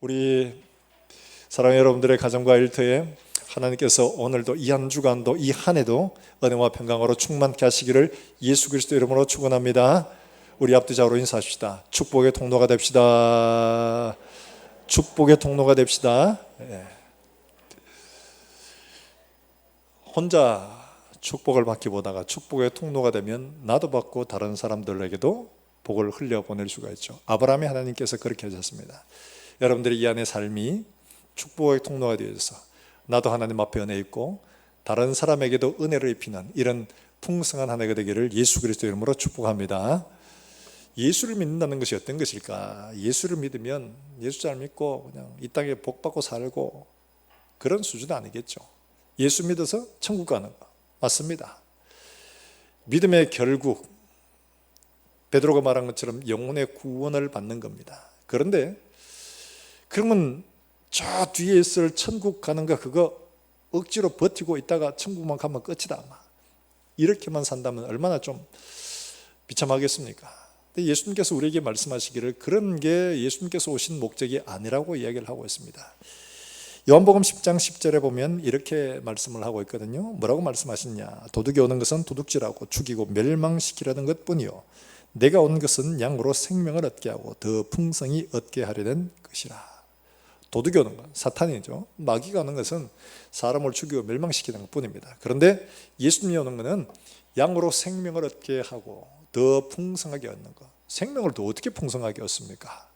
우리 사랑하는 여러분들의 가정과 일터에 하나님께서 오늘도 이 한 주간도 이 한 해도 은혜와 평강으로 충만케 하시기를 예수 그리스도 이름으로 축원합니다. 우리 앞뒤자로 인사합시다. 축복의 통로가 됩시다. 축복의 통로가 됩시다. 혼자 축복을 받기 보다가 축복의 통로가 되면 나도 받고 다른 사람들에게도 복을 흘려보낼 수가 있죠. 아브라함의 하나님께서 그렇게 하셨습니다. 여러분들의 이 안의 삶이 축복의 통로가 되어서 나도 하나님 앞에 은혜 있고 다른 사람에게도 은혜를 입히는 이런 풍성한 한 해가 되기를 예수 그리스도 이름으로 축복합니다. 예수를 믿는다는 것이 어떤 것일까? 예수를 믿으면 예수 잘 믿고 그냥 이 땅에 복 받고 살고 그런 수준은 아니겠죠. 예수 믿어서 천국 가는 거 맞습니다. 믿음의 결국 베드로가 말한 것처럼 영혼의 구원을 받는 겁니다. 그런데 그러면 저 뒤에 있을 천국 가는 거 그거 억지로 버티고 있다가 천국만 가면 끝이다. 이렇게만 산다면 얼마나 좀 비참하겠습니까? 근데 예수님께서 우리에게 말씀하시기를 그런 게 예수님께서 오신 목적이 아니라고 이야기를 하고 있습니다. 요한복음 10장 10절에 보면 이렇게 말씀을 하고 있거든요. 뭐라고 말씀하시냐? 도둑이 오는 것은 도둑질하고 죽이고 멸망시키려는 것뿐이요 내가 온 것은 양으로 생명을 얻게 하고 더 풍성히 얻게 하려는 것이라. 도둑이 오는 건 사탄이죠. 마귀가 오는 것은 사람을 죽이고 멸망시키는 것뿐입니다. 그런데 예수님이 오는 것은 양으로 생명을 얻게 하고 더 풍성하게 얻는 것. 생명을 더 어떻게 풍성하게 얻습니까?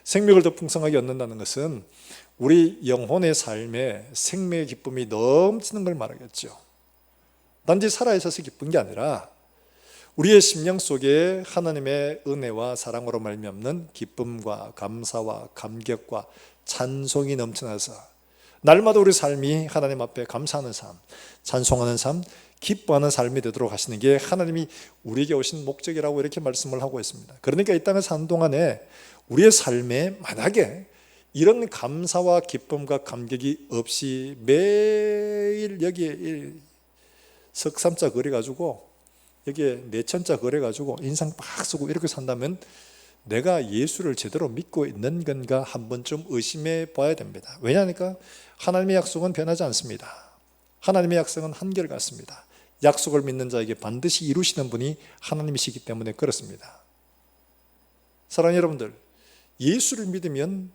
생명을 더 풍성하게 얻는다는 것은 우리 영혼의 삶에 생명의 기쁨이 넘치는 걸 말하겠죠. 단지 살아있어서 기쁜 게 아니라 우리의 심령 속에 하나님의 은혜와 사랑으로 말미암는 기쁨과 감사와 감격과 찬송이 넘쳐나서 날마다 우리 삶이 하나님 앞에 감사하는 삶, 찬송하는 삶, 기뻐하는 삶이 되도록 하시는 게 하나님이 우리에게 오신 목적이라고 이렇게 말씀을 하고 있습니다. 그러니까 이 땅에 사는 동안에 우리의 삶에 만약에 이런 감사와 기쁨과 감격이 없이 매일 여기에 석삼자 그려가지고 여기에 내천자 그려가지고 인상 빡 쓰고 이렇게 산다면 내가 예수를 제대로 믿고 있는 건가 한 번쯤 의심해 봐야 됩니다. 왜냐하니까 하나님의 약속은 변하지 않습니다. 하나님의 약속은 한결같습니다. 약속을 믿는 자에게 반드시 이루시는 분이 하나님이시기 때문에 그렇습니다. 사랑하는 여러분들, 예수를 믿으면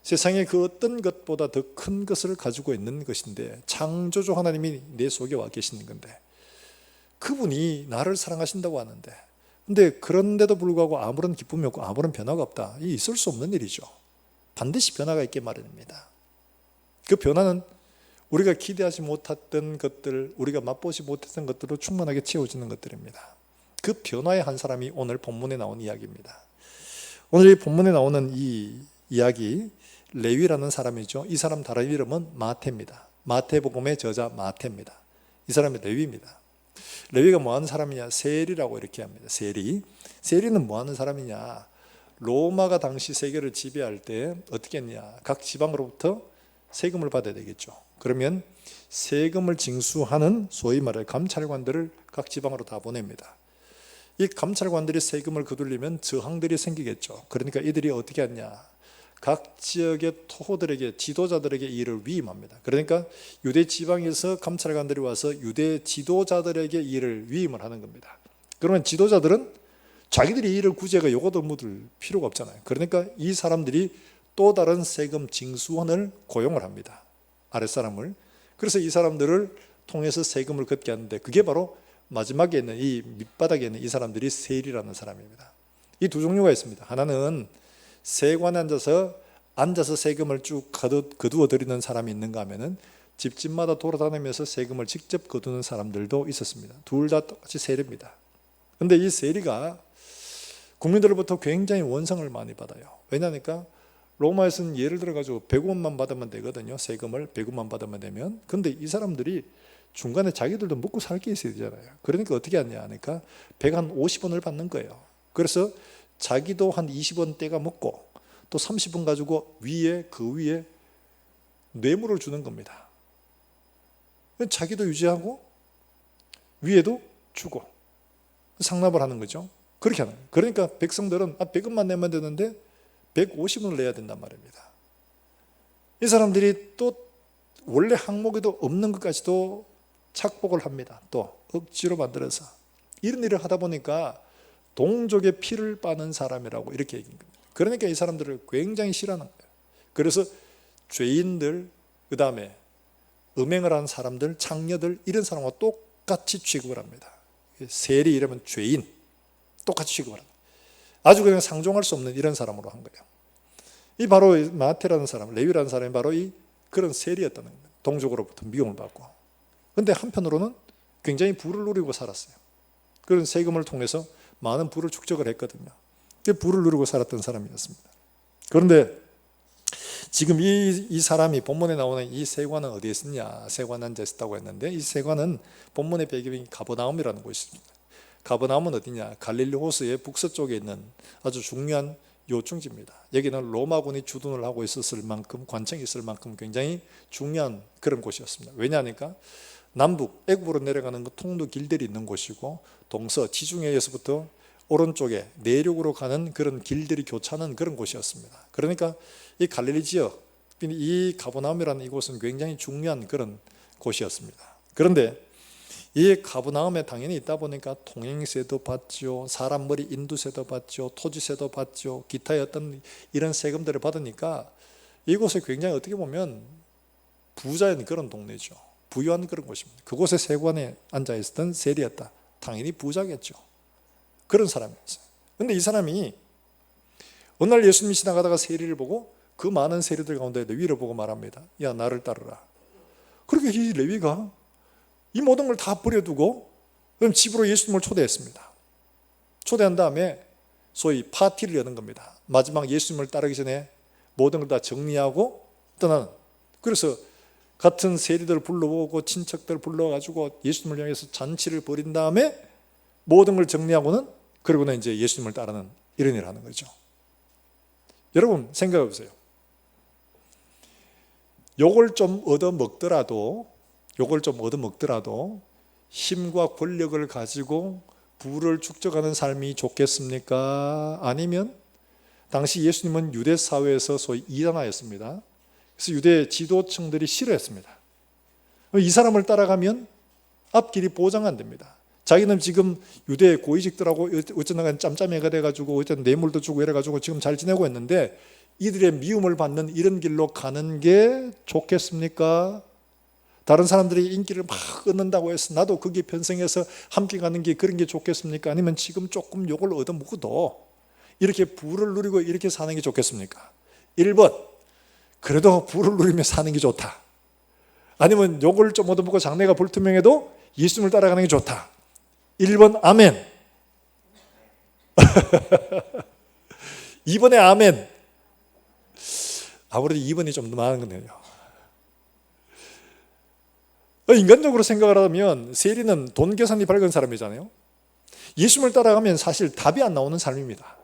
세상에 그 어떤 것보다 더 큰 것을 가지고 있는 것인데 창조주 하나님이 내 속에 와 계시는 건데 그분이 나를 사랑하신다고 하는데 근데 그런데도 불구하고 아무런 기쁨이 없고 아무런 변화가 없다. 이 있을 수 없는 일이죠. 반드시 변화가 있게 마련입니다. 그 변화는 우리가 기대하지 못했던 것들, 우리가 맛보지 못했던 것들로 충만하게 채워지는 것들입니다. 그 변화의 한 사람이 오늘 본문에 나온 이야기입니다. 오늘 이 본문에 나오는 이 이야기 레위라는 사람이죠. 이 사람 다른 이름은 마태입니다. 마태복음의 저자 마태입니다. 이 사람이 레위입니다. 레위가 뭐하는 사람이냐? 세리라고 이렇게 합니다. 세리는 뭐하는 사람이냐? 로마가 당시 세계를 지배할 때 어떻게 했냐? 각 지방으로부터 세금을 받아야 되겠죠. 그러면 세금을 징수하는 소위 말해 감찰관들을 각 지방으로 다 보냅니다. 이 감찰관들이 세금을 거둘리면 저항들이 생기겠죠. 그러니까 이들이 어떻게 하냐? 각 지역의 토호들에게 지도자들에게 이 일을 위임합니다. 그러니까 유대 지방에서 감찰관들이 와서 유대 지도자들에게 이 일을 위임을 하는 겁니다. 그러면 지도자들은 자기들이 이 일을 구제가 요거도 묻을 필요가 없잖아요. 그러니까 이 사람들이 또 다른 세금 징수원을 고용을 합니다. 아랫사람을. 그래서 이 사람들을 통해서 세금을 걷게 하는데 그게 바로 마지막에 있는 이 밑바닥에 있는 이 사람들이 세리라는 사람입니다. 이 두 종류가 있습니다. 하나는 세관에 앉아서 세금을 쭉 거두어 드리는 사람이 있는가 하면은 집집마다 돌아다니면서 세금을 직접 거두는 사람들도 있었습니다. 둘 다 똑같이 세리입니다. 그런데 이 세리가 국민들로부터 굉장히 원성을 많이 받아요. 왜냐하니까 로마에서는 예를 들어가지고 100원만 받으면 되거든요. 세금을 100원만 받으면 되면. 근데 이 사람들이 중간에 자기들도 먹고 살 게 있어야 되잖아요. 그러니까 어떻게 하냐 하니까 150원을 받는 거예요. 그래서 자기도 한 20원 떼가 먹고 또 30원 가지고 그 위에 뇌물을 주는 겁니다. 자기도 유지하고 위에도 주고 상납을 하는 거죠. 그렇게 하는 거예요. 그러니까 백성들은 100원만 내면 되는데 150원을 내야 된단 말입니다. 이 사람들이 또 원래 항목에도 없는 것까지도 착복을 합니다. 또 억지로 만들어서 이런 일을 하다 보니까 동족의 피를 빠는 사람이라고 이렇게 얘기합니다. 그러니까 이 사람들을 굉장히 싫어하는 거예요. 그래서 죄인들, 그 다음에 음행을 한 사람들, 창녀들 이런 사람과 똑같이 취급을 합니다. 세리 이러면 죄인 똑같이 취급을 합니다. 아주 그냥 상종할 수 없는 이런 사람으로 한 거예요. 이 바로 마태라는 사람, 레위라는 사람이 바로 이 그런 세리였다는 거예요. 동족으로부터 미움을 받고. 그런데 한편으로는 굉장히 부를 누리고 살았어요. 그런 세금을 통해서 많은 부를 축적을 했거든요. 부를 누리고 살았던 사람이었습니다. 그런데 지금 이 사람이 본문에 나오는 이 세관은 어디에 있었냐? 세관 앉아 있었다고 했는데 이 세관은 본문의 배경이 가버나움이라는 곳입니다. 가버나움은 어디냐? 갈릴리 호수의 북서쪽에 있는 아주 중요한 요충지입니다. 여기는 로마군이 주둔을 하고 있었을 만큼 관청이 있을 만큼 굉장히 중요한 그런 곳이었습니다. 왜냐하니까 남북 애굽으로 내려가는 그 통로 길들이 있는 곳이고 동서 지중해에서부터 오른쪽에 내륙으로 가는 그런 길들이 교차하는 그런 곳이었습니다. 그러니까 이 갈릴리 지역, 이 가버나움이라는 이곳은 굉장히 중요한 그런 곳이었습니다. 그런데 이 가버나움에 당연히 있다 보니까 통행세도 받죠, 사람 머리 인두세도 받죠, 토지세도 받죠, 기타의 어떤 이런 세금들을 받으니까 이곳에 굉장히 어떻게 보면 부자인 그런 동네죠. 부유한 그런 곳입니다. 그곳에 세관에 앉아 있었던 세리였다. 당연히 부자겠죠. 그런 사람이었어요. 그런데 이 사람이 어느 날 예수님이 지나가다가 세리를 보고 그 많은 세리들 가운데 레위를 보고 말합니다. 야, 나를 따르라. 그렇게 이 레위가 이 모든 걸 다 버려두고 그럼 집으로 예수님을 초대했습니다. 초대한 다음에 소위 파티를 여는 겁니다. 마지막 예수님을 따르기 전에 모든 걸 다 정리하고 떠나는. 그래서 같은 세리들 불러오고 친척들 불러가지고 예수님을 향해서 잔치를 벌인 다음에 모든 걸 정리하고는 그러고는 이제 예수님을 따르는 이런 일을 하는 거죠. 여러분 생각해 보세요. 요걸 좀 얻어먹더라도 힘과 권력을 가지고 부를 축적하는 삶이 좋겠습니까? 아니면 당시 예수님은 유대 사회에서 소위 이단아였습니다. 그래서 유대 지도층들이 싫어했습니다. 이 사람을 따라가면 앞길이 보장 안 됩니다. 자기는 지금 유대 고위직들하고 어쩌다가 짬짬이가 돼가지고 어쨌든 뇌물도 주고 이래가지고 지금 잘 지내고 있는데 이들의 미움을 받는 이런 길로 가는 게 좋겠습니까? 다른 사람들이 인기를 막 얻는다고 해서 나도 거기에 편성해서 함께 가는 게 그런 게 좋겠습니까? 아니면 지금 조금 요걸 얻어먹어도 이렇게 부를 누리고 이렇게 사는 게 좋겠습니까? 1번 그래도 부를 누리며 사는 게 좋다. 아니면 요걸 좀 얻어먹고 장래가 불투명해도 예수님을 따라가는 게 좋다. 1번 아멘. 2번에 아멘. 아무래도 2번이 좀 더 많은 건데요. 인간적으로 생각을 하면 세리는 돈 계산이 밝은 사람이잖아요. 예수님을 따라가면 사실 답이 안 나오는 삶입니다.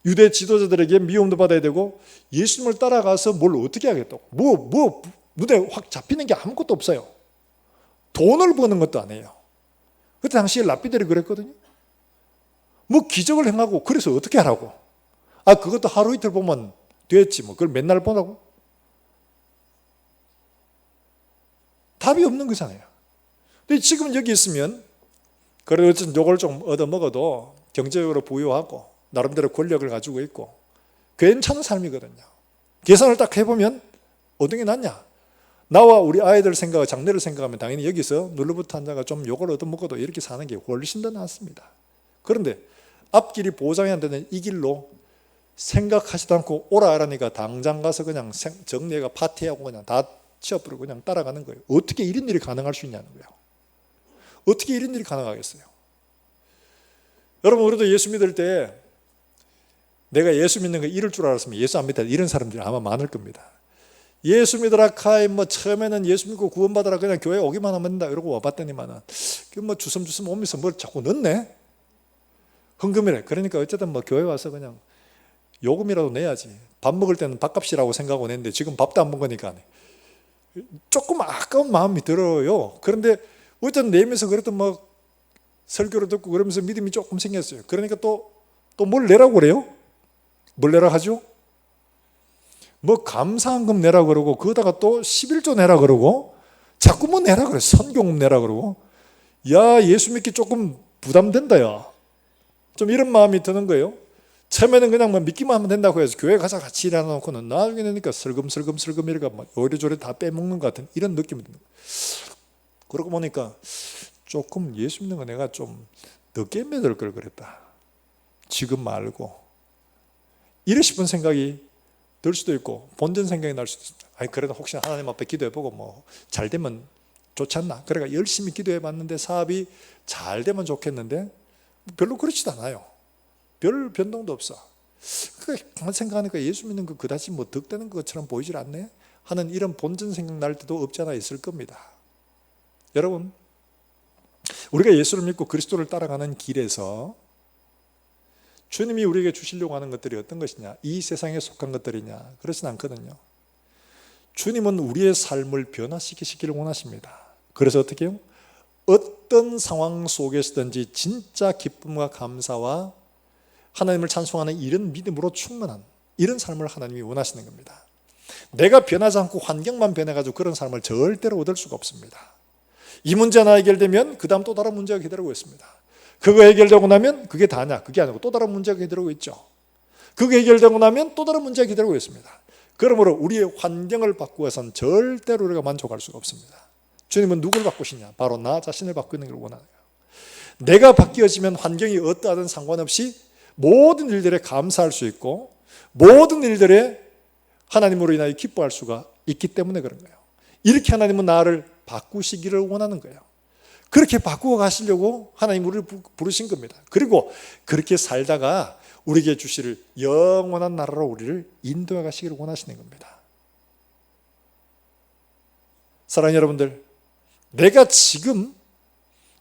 유대 지도자들에게 미움도 받아야 되고 예수님을 따라가서 뭘 어떻게 하겠다고. 눈에 확 잡히는 게 아무것도 없어요. 돈을 버는 것도 아니에요. 그때 당시에 랍비들이 그랬거든요. 뭐 기적을 행하고 그래서 어떻게 하라고. 그것도 하루 이틀 보면 됐지 뭐 그걸 맨날 보라고. 답이 없는 거잖아요. 근데 지금 여기 있으면 그래도 어쨌든 요걸 좀 얻어먹어도 경제적으로 부유하고 나름대로 권력을 가지고 있고 괜찮은 삶이거든요. 계산을 딱 해보면 어떤 게 낫냐. 나와 우리 아이들 생각, 장래를 생각하면 당연히 여기서 눌러붙어 앉아가 좀 요걸 얻어먹어도 이렇게 사는 게 훨씬 더 낫습니다. 그런데 앞길이 보장이 안 되는 이 길로 생각하지도 않고 오라 하라니까 당장 가서 그냥 정리해가 파티하고 그냥 다 치워버리고 그냥 따라가는 거예요. 어떻게 이런 일이 가능할 수 있냐는 거예요. 어떻게 이런 일이 가능하겠어요? 여러분 우리도 예수 믿을 때 내가 예수 믿는 거 이럴 줄 알았으면 예수 안 믿다 이런 사람들이 아마 많을 겁니다. 예수 믿으라 카이 처음에는 예수 믿고 구원받으라 그냥 교회 오기만 하면 된다 이러고 와봤더니만은 주섬주섬 오면서 뭘 자꾸 넣네. 헌금이래. 그러니까 어쨌든 교회 와서 그냥 요금이라도 내야지. 밥 먹을 때는 밥값이라고 생각하고 냈는데 지금 밥도 안 먹으니까 조금 아까운 마음이 들어요. 그런데 어쨌든 내면서 그래도 설교를 듣고 그러면서 믿음이 조금 생겼어요. 그러니까 또 뭘 내라고 그래요? 뭘 내라 하죠? 뭐 감사한금 내라 그러고 거기다가 또 11조 내라 그러고 자꾸 뭐 내라 그래. 선교금 내라 그러고. 야, 예수 믿기 조금 부담된다 야. 좀 이런 마음이 드는 거예요. 처음에는 그냥 뭐 믿기만 하면 된다고 해서 교회 가자 같이 일해놓고는 나중에 되니까 슬금슬금 이래가 막 요리조리 다 빼먹는 것 같은 이런 느낌이 드는 거예요. 그러고 보니까 조금 예수 믿는 거 내가 좀 늦게 믿을 걸 그랬다. 지금 말고. 이래 싶은 생각이 들 수도 있고 본전 생각이 날 수도 있습니다. 아니 그래도 혹시 하나님 앞에 기도해보고 뭐 잘 되면 좋지 않나. 그러니까 열심히 기도해봤는데 사업이 잘 되면 좋겠는데 별로 그렇지도 않아요. 별 변동도 없어. 그러니까 생각하니까 예수 믿는 거 그다지 뭐 득되는 것처럼 보이질 않네 하는 이런 본전 생각 날 때도 없지 않아 있을 겁니다. 여러분, 우리가 예수를 믿고 그리스도를 따라가는 길에서 주님이 우리에게 주시려고 하는 것들이 어떤 것이냐, 이 세상에 속한 것들이냐, 그렇진 않거든요. 주님은 우리의 삶을 변화시키시기를 원하십니다. 그래서 어떻게 해요? 어떤 상황 속에서든지 진짜 기쁨과 감사와 하나님을 찬송하는 이런 믿음으로 충만한 이런 삶을 하나님이 원하시는 겁니다. 내가 변하지 않고 환경만 변해가지고 그런 삶을 절대로 얻을 수가 없습니다. 이 문제 하나 해결되면 그 다음 또 다른 문제가 기다리고 있습니다. 그거 해결되고 나면 그게 다냐? 그게 아니고 또 다른 문제가 기다리고 있죠. 그거 해결되고 나면 또 다른 문제가 기다리고 있습니다. 그러므로 우리의 환경을 바꾸어서는 절대로 우리가 만족할 수가 없습니다. 주님은 누굴 바꾸시냐? 바로 나 자신을 바꾸는 걸 원하는 거예요. 내가 바뀌어지면 환경이 어떠하든 상관없이 모든 일들에 감사할 수 있고 모든 일들에 하나님으로 인하여 기뻐할 수가 있기 때문에 그런 거예요. 이렇게 하나님은 나를 바꾸시기를 원하는 거예요. 그렇게 바꾸어 가시려고 하나님 우리를 부르신 겁니다. 그리고 그렇게 살다가 우리에게 주실 영원한 나라로 우리를 인도해 가시기를 원하시는 겁니다. 사랑하는 여러분들, 내가 지금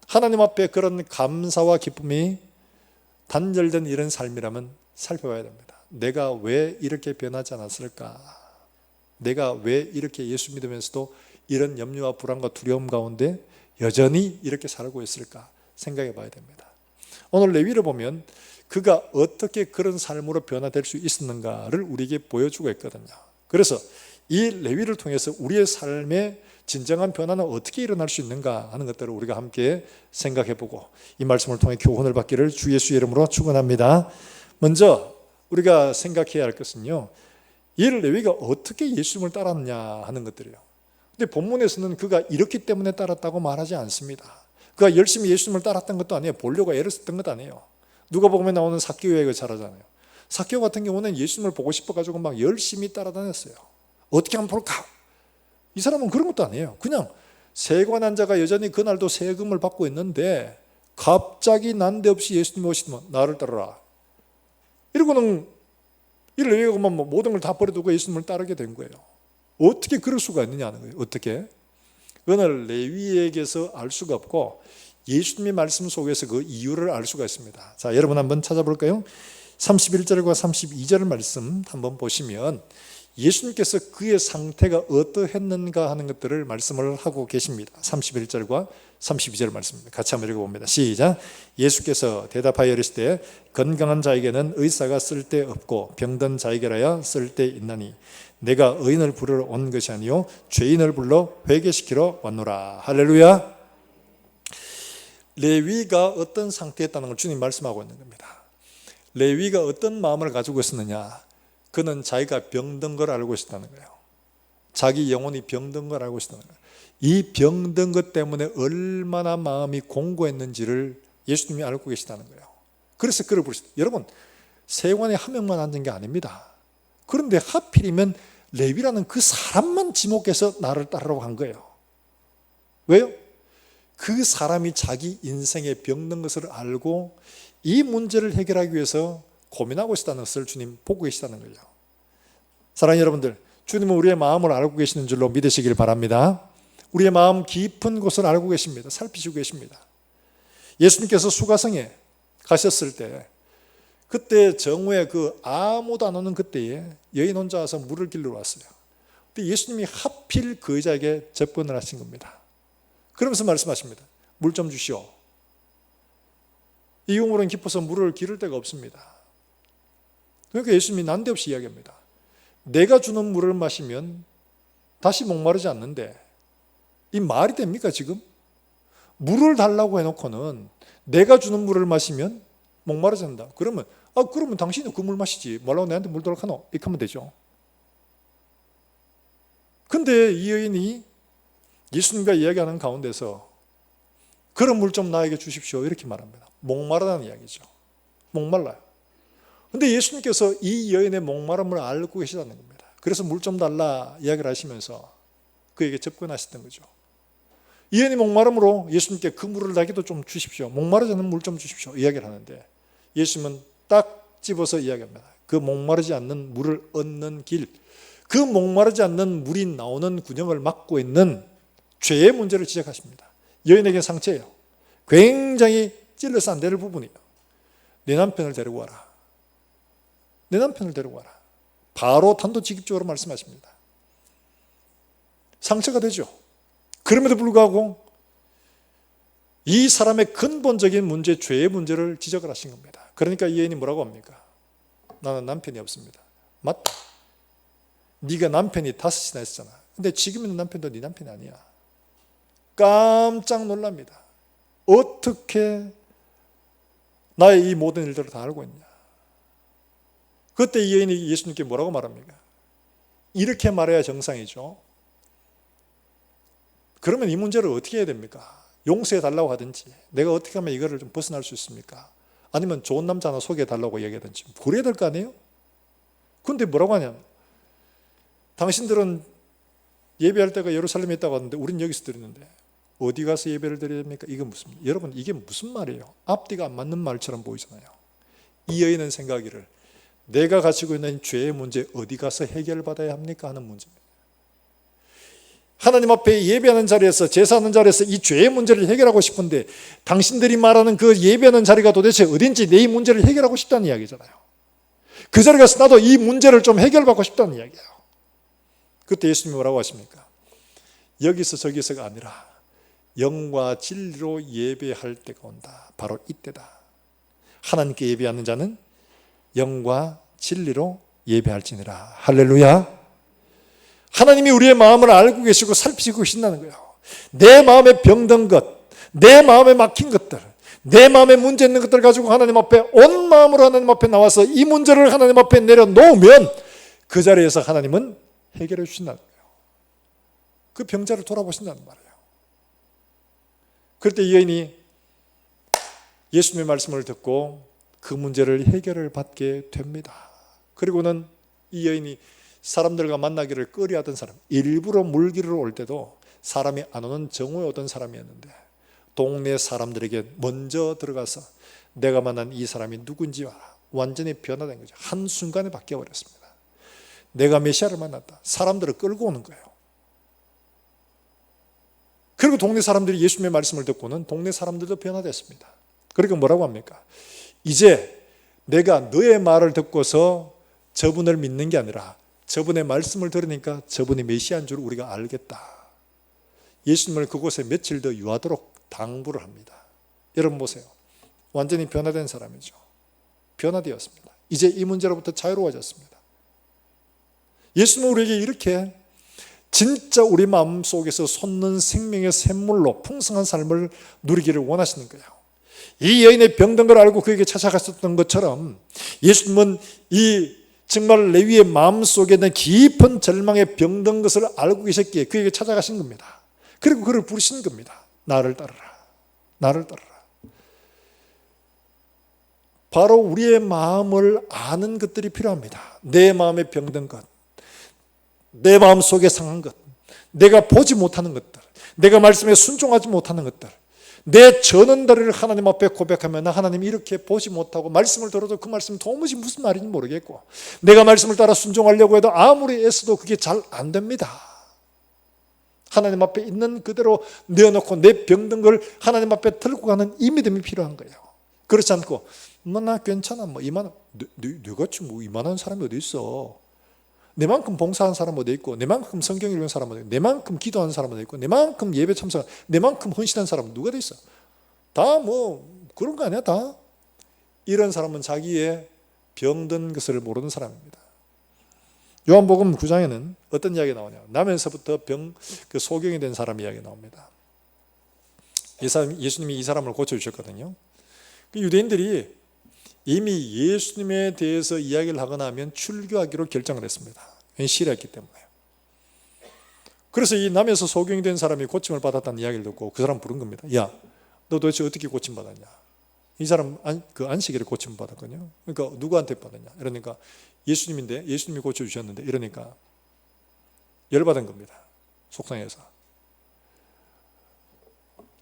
하나님 앞에 그런 감사와 기쁨이 단절된 이런 삶이라면 살펴봐야 됩니다. 내가 왜 이렇게 변하지 않았을까? 내가 왜 이렇게 예수 믿으면서도 이런 염려와 불안과 두려움 가운데 여전히 이렇게 살고 있을까 생각해 봐야 됩니다. 오늘 레위를 보면 그가 어떻게 그런 삶으로 변화될 수 있었는가를 우리에게 보여주고 있거든요. 그래서 이 레위를 통해서 우리의 삶의 진정한 변화는 어떻게 일어날 수 있는가 하는 것들을 우리가 함께 생각해 보고 이 말씀을 통해 교훈을 받기를 주 예수의 이름으로 축원합니다. 먼저 우리가 생각해야 할 것은요, 이 레위가 어떻게 예수님을 따랐냐 하는 것들이에요. 근데 본문에서는 그가 이렇기 때문에 따랐다고 말하지 않습니다. 그가 열심히 예수님을 따랐던 것도 아니에요. 보려고 애를 썼던 것도 아니에요. 누가복음에 나오는 삭개오의 그 잘 하잖아요. 삭개오 같은 경우는 예수님을 보고 싶어가지고 막 열심히 따라다녔어요. 어떻게 한번 볼까? 이 사람은 그런 것도 아니에요. 그냥 세관한 자가 여전히 그날도 세금을 받고 있는데 갑자기 난데없이 예수님이 오시면 나를 따르라. 이러고는 이 레위가 뭐 모든 걸 다 버려두고 예수님을 따르게 된 거예요. 어떻게 그럴 수가 있느냐는 거예요. 어떻게? 어느 레위에게서 알 수가 없고 예수님의 말씀 속에서 그 이유를 알 수가 있습니다. 자, 여러분 한번 찾아볼까요? 31절과 32절 말씀 한번 보시면 예수님께서 그의 상태가 어떠했는가 하는 것들을 말씀을 하고 계십니다. 31절과 32절 말씀입니다. 같이 한번 읽어봅니다. 시작. 예수께서 대답하여 이르시되 건강한 자에게는 의사가 쓸데없고 병든 자에게라야 쓸데있나니 내가 의인을 부르러 온 것이 아니요 죄인을 불러 회개시키러 왔노라. 할렐루야. 레위가 어떤 상태였다는 걸 주님 말씀하고 있는 겁니다. 레위가 어떤 마음을 가지고 있었느냐? 그는 자기가 병든 걸 알고 있었다는 거예요. 자기 영혼이 병든 걸 알고 있었다는 거예요. 이 병든 것 때문에 얼마나 마음이 공고했는지를 예수님이 알고 계시다는 거예요. 그래서 그를 부르셨다. 여러분, 세관에 한 명만 앉은 게 아닙니다. 그런데 하필이면 레위라는 그 사람만 지목해서 나를 따르라고 한 거예요. 왜요? 그 사람이 자기 인생에 병든 것을 알고 이 문제를 해결하기 위해서 고민하고 있다는 것을 주님 보고 계시다는 거예요. 사랑하는 여러분들, 주님은 우리의 마음을 알고 계시는 줄로 믿으시길 바랍니다. 우리의 마음 깊은 곳을 알고 계십니다. 살피시고 계십니다. 예수님께서 수가성에 가셨을 때 그때 정오에 그 아무도 안 오는 그때에 여인 혼자 와서 물을 길러 왔어요. 근데 예수님이 하필 그 여자에게 접근을 하신 겁니다. 그러면서 말씀하십니다. 물 좀 주시오. 이 우물은 깊어서 물을 기를 데가 없습니다. 그러니까 예수님이 난데없이 이야기합니다. 내가 주는 물을 마시면 다시 목마르지 않는데 이 말이 됩니까 지금? 물을 달라고 해놓고는 내가 주는 물을 마시면 목마르진다. 그러면 당신은 그 물 마시지 말라고 내한테 물 달라고 하노? 이렇게 하면 되죠. 근데 이 여인이 예수님과 이야기하는 가운데서 그런 물 좀 나에게 주십시오 이렇게 말합니다. 목마르다는 이야기죠. 목말라요. 근데 예수님께서 이 여인의 목마름을 알고 계시다는 겁니다. 그래서 물 좀 달라 이야기를 하시면서 그에게 접근하셨던 거죠. 이 여인이 목마름으로 예수님께 그 물을 나에게도 좀 주십시오. 목마르지 않는 물 좀 주십시오 이야기를 하는데 예수님은 딱 집어서 이야기합니다. 그 목마르지 않는 물을 얻는 길, 그 목마르지 않는 물이 나오는 균형을 막고 있는 죄의 문제를 지적하십니다. 여인에게 상처예요. 굉장히 찔러서 안 될 부분이에요. 내 남편을 데리고 와라. 내 남편을 데리고 와라. 바로 단도직입적으로 말씀하십니다. 상처가 되죠. 그럼에도 불구하고 이 사람의 근본적인 문제, 죄의 문제를 지적을 하신 겁니다. 그러니까 이 여인이 뭐라고 합니까? 나는 남편이 없습니다. 맞다. 네가 남편이 5이나 있었잖아. 근데 지금 있는 남편도 네 남편이 아니야. 깜짝 놀랍니다. 어떻게 나의 이 모든 일들을 다 알고 있냐. 그때 이 여인이 예수님께 뭐라고 말합니까? 이렇게 말해야 정상이죠. 그러면 이 문제를 어떻게 해야 됩니까? 용서해 달라고 하든지 내가 어떻게 하면 이거를 좀 벗어날 수 있습니까? 아니면 좋은 남자 하나 소개해 달라고 얘기하든지 그래야 될 거 아니에요? 근데 뭐라고 하냐면 당신들은 예배할 때가 예루살렘에 있다고 하는데 우린 여기서 드리는데 어디 가서 예배를 드려야 됩니까? 이건 무슨 말이에요? 여러분 이게 무슨 말이에요? 앞뒤가 안 맞는 말처럼 보이잖아요. 이 여인은 생각하기를 내가 가지고 있는 죄의 문제 어디 가서 해결받아야 합니까? 하는 문제입니다. 하나님 앞에 예배하는 자리에서 제사하는 자리에서 이 죄의 문제를 해결하고 싶은데 당신들이 말하는 그 예배하는 자리가 도대체 어딘지 내 이 문제를 해결하고 싶다는 이야기잖아요. 그 자리에 가서 나도 이 문제를 좀 해결받고 싶다는 이야기예요. 그때 예수님이 뭐라고 하십니까? 여기서 저기서가 아니라 영과 진리로 예배할 때가 온다. 바로 이때다. 하나님께 예배하는 자는 영과 진리로 예배할지니라. 할렐루야. 하나님이 우리의 마음을 알고 계시고 살피시고 계신다는 거예요. 내 마음에 병든 것, 내 마음에 막힌 것들, 내 마음에 문제 있는 것들 가지고 하나님 앞에 온 마음으로 하나님 앞에 나와서 이 문제를 하나님 앞에 내려놓으면 그 자리에서 하나님은 해결해 주신다는 거예요. 그 병자를 돌아보신다는 말이에요. 그럴 때 이 여인이 예수님의 말씀을 듣고 그 문제를 해결을 받게 됩니다. 그리고는 이 여인이 사람들과 만나기를 꺼려하던 사람, 일부러 물기로 올 때도 사람이 안 오는 정오에 오던 사람이었는데 동네 사람들에게 먼저 들어가서 내가 만난 이 사람이 누군지 알아. 완전히 변화된 거죠. 한순간에 바뀌어버렸습니다. 내가 메시아를 만났다. 사람들을 끌고 오는 거예요. 그리고 동네 사람들이 예수님의 말씀을 듣고는 동네 사람들도 변화됐습니다. 그리고 뭐라고 합니까? 이제 내가 너의 말을 듣고서 저분을 믿는 게 아니라 저분의 말씀을 들으니까 저분이 메시아인 줄 우리가 알겠다. 예수님을 그곳에 며칠 더 유하도록 당부를 합니다. 여러분 보세요. 완전히 변화된 사람이죠. 변화되었습니다. 이제 이 문제로부터 자유로워졌습니다. 예수님은 우리에게 이렇게 진짜 우리 마음속에서 솟는 생명의 샘물로 풍성한 삶을 누리기를 원하시는 거예요. 이 여인의 병든 걸 알고 그에게 찾아갔었던 것처럼 예수님은 이 정말 레위의 마음속에 있는 깊은 절망에 병든 것을 알고 계셨기에 그에게 찾아가신 겁니다. 그리고 그를 부르신 겁니다. 나를 따르라. 나를 따르라. 바로 우리의 마음을 아는 것들이 필요합니다. 내 마음에 병든 것, 내 마음 속에 상한 것, 내가 보지 못하는 것들, 내가 말씀에 순종하지 못하는 것들, 내 전원다리를 하나님 앞에 고백하면 나 하나님 이렇게 보지 못하고 말씀을 들어도 그 말씀이 도무지 무슨 말인지 모르겠고 내가 말씀을 따라 순종하려고 해도 아무리 애써도 그게 잘 안 됩니다. 하나님 앞에 있는 그대로 내어놓고 내 병든 걸 하나님 앞에 들고 가는 이 믿음이 필요한 거예요. 그렇지 않고 나 괜찮아 이만한 너같이 이만한 사람이 어디 있어. 내만큼 봉사한 사람 어디 있고 내만큼 성경 읽는 사람 어디 있고 내만큼 기도하는 사람 어디 있고 내만큼 예배 참석 내만큼 헌신한 사람은 누가 돼 있어. 다 그런 거 아니야. 다 이런 사람은 자기의 병든 것을 모르는 사람입니다. 요한복음 9장에는 어떤 이야기가 나오냐? 나면서부터 소경이 된 사람 이야기 나옵니다. 예수님이 이 사람을 고쳐주셨거든요. 유대인들이 이미 예수님에 대해서 이야기를 하거나 하면 출교하기로 결정을 했습니다. 싫어했기 때문에. 그래서 이 남에서 소경이 된 사람이 고침을 받았다는 이야기를 듣고 그 사람 부른 겁니다. 야, 너 도대체 어떻게 고침 받았냐? 이 사람 그 안식일에 고침 받았거든요. 그러니까 누구한테 받았냐? 이러니까 예수님인데, 예수님이 고쳐주셨는데, 이러니까 열받은 겁니다. 속상해서.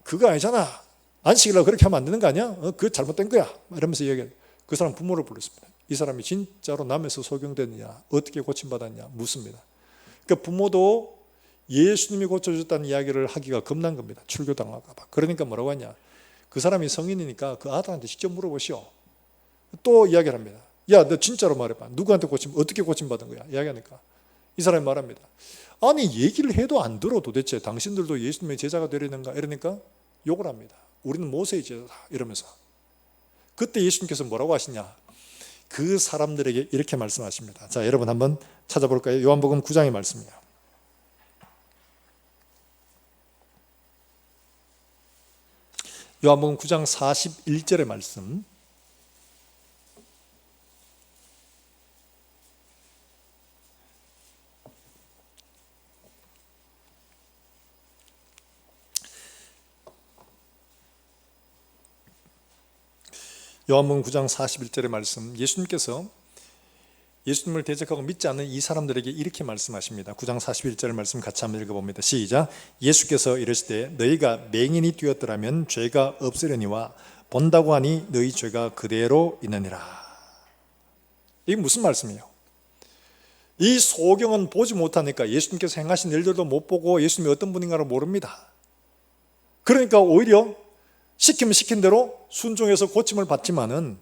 그거 아니잖아. 안식일날 그렇게 하면 안 되는 거 아니야? 그거 잘못된 거야. 이러면서 얘기해요. 그 사람 부모를 불렀습니다. 이 사람이 진짜로 남에서 소경됐느냐, 어떻게 고침받았냐 묻습니다. 그러니까 부모도 예수님이 고쳐줬다는 이야기를 하기가 겁난 겁니다. 출교당할까 봐. 그러니까 뭐라고 하냐, 그 사람이 성인이니까 그 아들한테 직접 물어보시오. 또 이야기를 합니다. 야, 너 진짜로 말해봐. 누구한테 어떻게 고침받은 거야? 이야기하니까 이 사람이 말합니다. 아니, 얘기를 해도 안 들어. 도대체 당신들도 예수님의 제자가 되려는가? 이러니까 욕을 합니다. 우리는 모세의 제자다 이러면서. 그때 예수님께서 뭐라고 하시냐, 그 사람들에게 이렇게 말씀하십니다. 자, 여러분 한번 찾아볼까요? 요한복음 9장의 말씀이에요. 요한복음 9장 41절의 말씀. 요한복음 9장 41절의 말씀, 예수님께서 예수님을 대적하고 믿지 않는 이 사람들에게 이렇게 말씀하십니다. 9장 41절 말씀 같이 한번 읽어봅니다. 시작. 예수께서 이르시되 너희가 맹인이 되었더라면 죄가 없으려니와 본다고 하니 너희 죄가 그대로 있느니라. 이게 무슨 말씀이에요? 이 소경은 보지 못하니까 예수님께서 행하신 일들도 못 보고 예수님이 어떤 분인가를 모릅니다. 그러니까 오히려 시키면 시킨 대로 순종해서 고침을 받지만은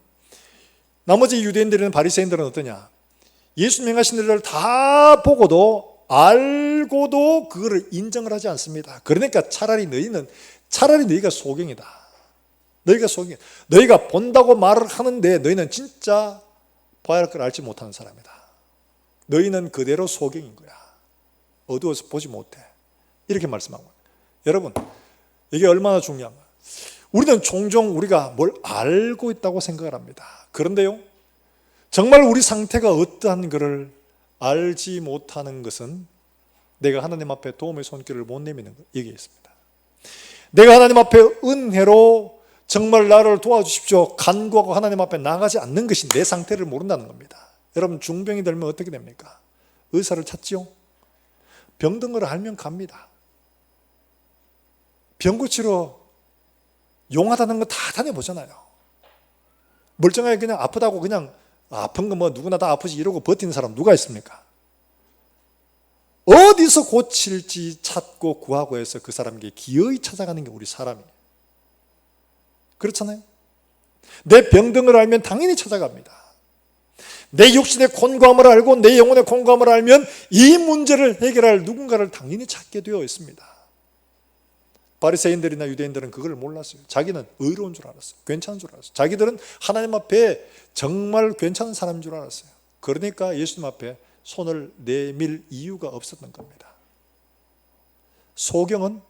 나머지 유대인들이나 바리새인들은 어떠냐? 예수님 행하신 일을 다 보고도 알고도 그거를 인정을 하지 않습니다. 그러니까 차라리 너희가 소경이다. 너희가 소경이다. 너희가 본다고 말을 하는데 너희는 진짜 봐야 할 걸 알지 못하는 사람이다. 너희는 그대로 소경인 거야. 어두워서 보지 못해. 이렇게 말씀하고. 여러분, 이게 얼마나 중요한가? 우리는 종종 우리가 뭘 알고 있다고 생각을 합니다. 그런데요, 정말 우리 상태가 어떠한 것을 알지 못하는 것은 내가 하나님 앞에 도움의 손길을 못 내미는 것, 여기에 있습니다. 내가 하나님 앞에 은혜로 정말 나를 도와주십시오 간구하고 하나님 앞에 나가지 않는 것이 내 상태를 모른다는 겁니다. 여러분, 중병이 들면 어떻게 됩니까? 의사를 찾지요. 병든 걸 알면 갑니다. 병 고치러 용하다는 거 다 다녀보잖아요. 멀쩡하게 그냥 아프다고 그냥 아픈 거 뭐 누구나 다 아프지 이러고 버티는 사람 누가 있습니까? 어디서 고칠지 찾고 구하고 해서 그 사람에게 기어이 찾아가는 게 우리 사람이에요. 그렇잖아요. 내 병등을 알면 당연히 찾아갑니다. 내 육신의 곤고함을 알고 내 영혼의 곤고함을 알면 이 문제를 해결할 누군가를 당연히 찾게 되어 있습니다. 바리새인들이나 유대인들은 그걸 몰랐어요. 자기는 의로운 줄 알았어요. 괜찮은 줄 알았어요. 자기들은 하나님 앞에 정말 괜찮은 사람인 줄 알았어요. 그러니까 예수님 앞에 손을 내밀 이유가 없었던 겁니다. 소경은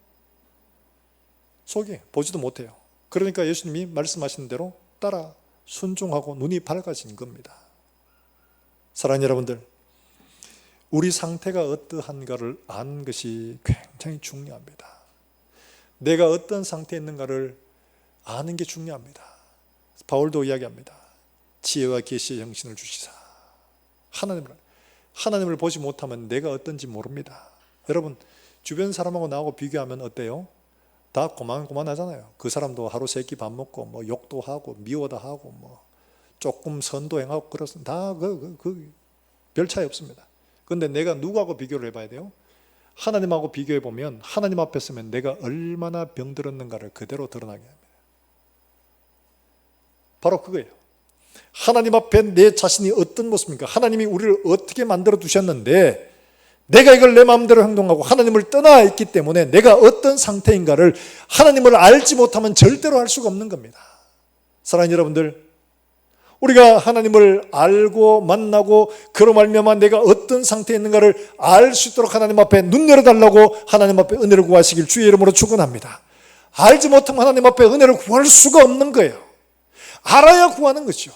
보지도 못해요. 그러니까 예수님이 말씀하신 대로 따라 순종하고 눈이 밝아진 겁니다. 사랑하는 여러분들, 우리 상태가 어떠한가를 아는 것이 굉장히 중요합니다. 내가 어떤 상태에 있는가를 아는 게 중요합니다. 바울도 이야기합니다. 지혜와 계시의 정신을 주시사. 하나님을 보지 못하면 내가 어떤지 모릅니다. 여러분, 주변 사람하고 나하고 비교하면 어때요? 다 고만고만하잖아요. 그 사람도 하루 세 끼 밥 먹고 뭐 욕도 하고 미워도 하고 뭐 조금 선도 행하고 그렇습니다. 다 별 차이 없습니다. 그런데 내가 누구하고 비교를 해봐야 돼요? 하나님하고 비교해 보면 하나님 앞에 서면 내가 얼마나 병들었는가를 그대로 드러나게 합니다. 바로 그거예요. 하나님 앞에 내 자신이 어떤 모습입니까? 하나님이 우리를 어떻게 만들어 두셨는데 내가 이걸 내 마음대로 행동하고 하나님을 떠나 있기 때문에 내가 어떤 상태인가를 하나님을 알지 못하면 절대로 알 수가 없는 겁니다. 사랑하는 여러분들, 우리가 하나님을 알고 만나고 그로 말미암아 내가 어떤 상태에 있는가를 알 수 있도록 하나님 앞에 눈 열어달라고 하나님 앞에 은혜를 구하시길 주의 이름으로 축원합니다. 알지 못하면 하나님 앞에 은혜를 구할 수가 없는 거예요. 알아야 구하는 거죠.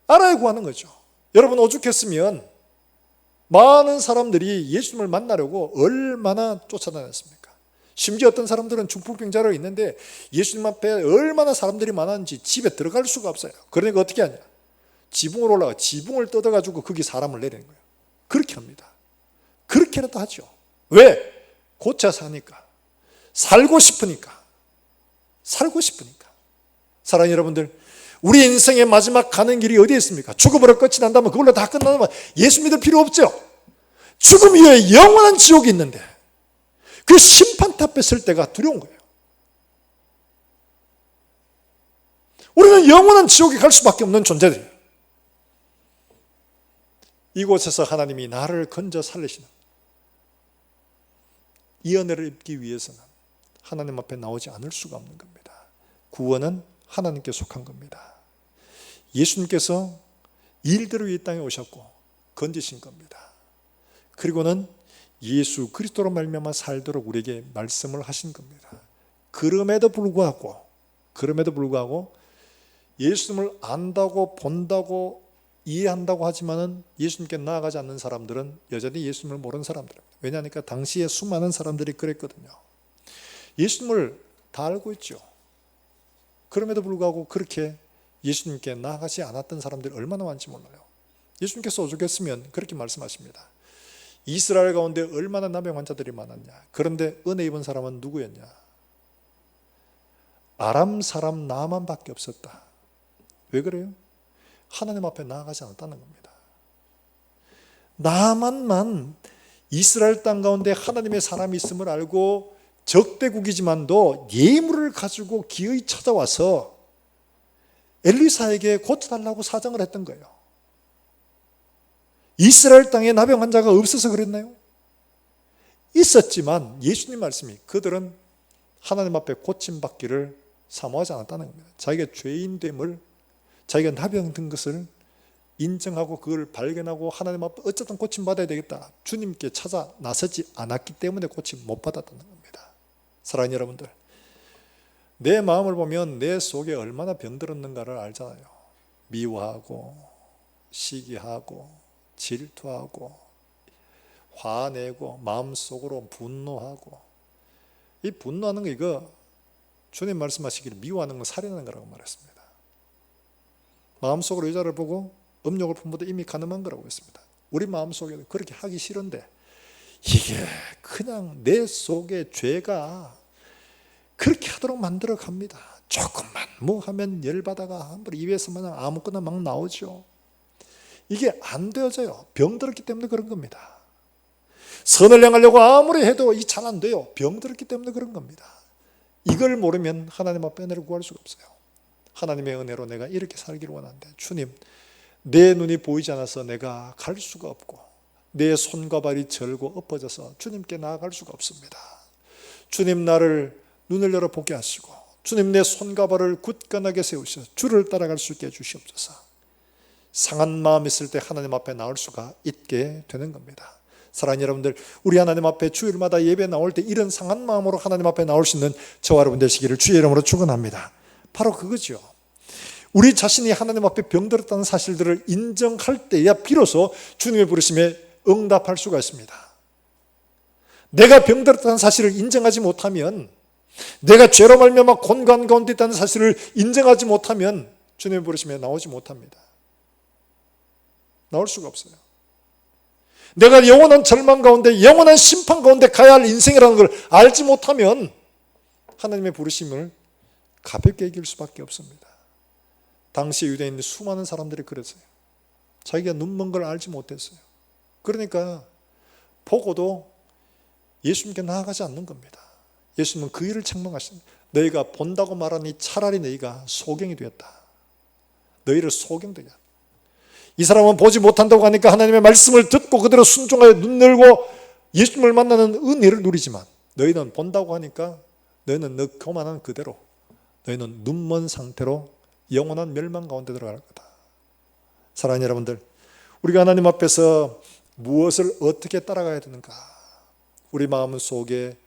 알아야 구하는 거죠. 여러분, 오죽했으면 많은 사람들이 예수님을 만나려고 얼마나 쫓아다녔습니까? 심지어 어떤 사람들은 중풍병자로 있는데 예수님 앞에 얼마나 사람들이 많았는지 집에 들어갈 수가 없어요. 그러니까 어떻게 하냐? 지붕으로 올라가 지붕을 뜯어가지고 거기 사람을 내리는 거예요. 그렇게 합니다. 그렇게라도 하죠. 왜? 고쳐 사니까. 살고 싶으니까. 살고 싶으니까. 사랑하는 여러분들, 우리 인생의 마지막 가는 길이 어디에 있습니까? 죽음으로 끝이 난다면 그걸로 다 끝나면 예수 믿을 필요 없죠. 죽음 이후에 영원한 지옥이 있는데 그 심판대 앞에 설 때가 두려운 거예요. 우리는 영원한 지옥에 갈 수밖에 없는 존재들이에요. 이곳에서 하나님이 나를 건져 살리시는 이 은혜를 입기 위해서는 하나님 앞에 나오지 않을 수가 없는 겁니다. 구원은 하나님께 속한 겁니다. 예수님께서 일들을 이 땅에 오셨고 건지신 겁니다. 그리고는 예수 그리스도로 말미암아 살도록 우리에게 말씀을 하신 겁니다. 그럼에도 불구하고 예수님을 안다고 본다고 이해한다고 하지만은 예수님께 나아가지 않는 사람들은 여전히 예수님을 모르는 사람들입니다. 왜냐하니까 당시에 수많은 사람들이 그랬거든요. 예수님을 다 알고 있죠. 그럼에도 불구하고 그렇게 예수님께 나아가지 않았던 사람들이 얼마나 많은지 몰라요. 예수님께서 오죽했으면 그렇게 말씀하십니다. 이스라엘 가운데 얼마나 나병 환자들이 많았냐. 그런데 은혜 입은 사람은 누구였냐? 아람 사람 나만밖에 없었다. 왜 그래요? 하나님 앞에 나아가지 않았다는 겁니다. 나만만 이스라엘 땅 가운데 하나님의 사람이 있음을 알고 적대국이지만도 예물을 가지고 기어이 찾아와서 엘리사에게 고쳐달라고 사정을 했던 거예요. 이스라엘 땅에 나병 환자가 없어서 그랬나요? 있었지만 예수님 말씀이 그들은 하나님 앞에 고침받기를 사모하지 않았다는 겁니다. 자기가 죄인됨을, 자기가 나병든 것을 인정하고 그걸 발견하고 하나님 앞에 어쨌든 고침받아야 되겠다, 주님께 찾아 나서지 않았기 때문에 고침 못 받았다는 겁니다. 사랑하는 여러분들, 내 마음을 보면 내 속에 얼마나 병들었는가를 알잖아요. 미워하고 시기하고 질투하고 화내고 마음속으로 분노하고, 이 분노하는 거 이거 주님 말씀하시기를 미워하는 건 살인하는 거라고 말했습니다. 마음속으로 여자를 보고 음욕을 품보다 이미 가늠한 거라고 했습니다. 우리 마음속에 그렇게 하기 싫은데 이게 그냥 내 속에 죄가 그렇게 하도록 만들어 갑니다. 조금만 뭐 하면 열받아가 함부로 입에서만 아무거나 막 나오죠. 이게 안 되어져요. 병들었기 때문에 그런 겁니다. 선을 행하려고 아무리 해도 이 잘 안 돼요. 병들었기 때문에 그런 겁니다. 이걸 모르면 하나님 앞에 은혜를 구할 수가 없어요. 하나님의 은혜로 내가 이렇게 살기를 원하는데 주님, 내 눈이 보이지 않아서 내가 갈 수가 없고 내 손과 발이 절고 엎어져서 주님께 나아갈 수가 없습니다. 주님, 나를 눈을 열어 보게 하시고 주님, 내 손과 발을 굳건하게 세우셔 주를 따라갈 수 있게 해주시옵소서. 상한 마음이 있을 때 하나님 앞에 나올 수가 있게 되는 겁니다. 사랑하는 여러분들, 우리 하나님 앞에 주일마다 예배 나올 때 이런 상한 마음으로 하나님 앞에 나올 수 있는 저와 여러분 되시기를 주의 이름으로 축원합니다. 바로 그거죠. 우리 자신이 하나님 앞에 병들었다는 사실들을 인정할 때야 비로소 주님의 부르심에 응답할 수가 있습니다. 내가 병들었다는 사실을 인정하지 못하면, 내가 죄로 말미암아 곤고한 가운데 있다는 사실을 인정하지 못하면 주님의 부르심에 나오지 못합니다. 나올 수가 없어요. 내가 영원한 절망 가운데, 영원한 심판 가운데 가야 할 인생이라는 걸 알지 못하면 하나님의 부르심을 가볍게 여길 수밖에 없습니다. 당시 유대인 수많은 사람들이 그랬어요. 자기가 눈먼 걸 알지 못했어요. 그러니까 보고도 예수님께 나아가지 않는 겁니다. 예수님은 그 일을 책망하십니다. 너희가 본다고 말하니 차라리 너희가 소경이 되었다. 너희를 소경되게. 이 사람은 보지 못한다고 하니까 하나님의 말씀을 듣고 그대로 순종하여 눈 열고 예수님을 만나는 은혜를 누리지만, 너희는 본다고 하니까 너희는 너 교만한 그대로, 너희는 눈먼 상태로 영원한 멸망 가운데 들어갈 거다. 사랑하는 여러분들, 우리가 하나님 앞에서 무엇을 어떻게 따라가야 되는가? 우리 마음 속에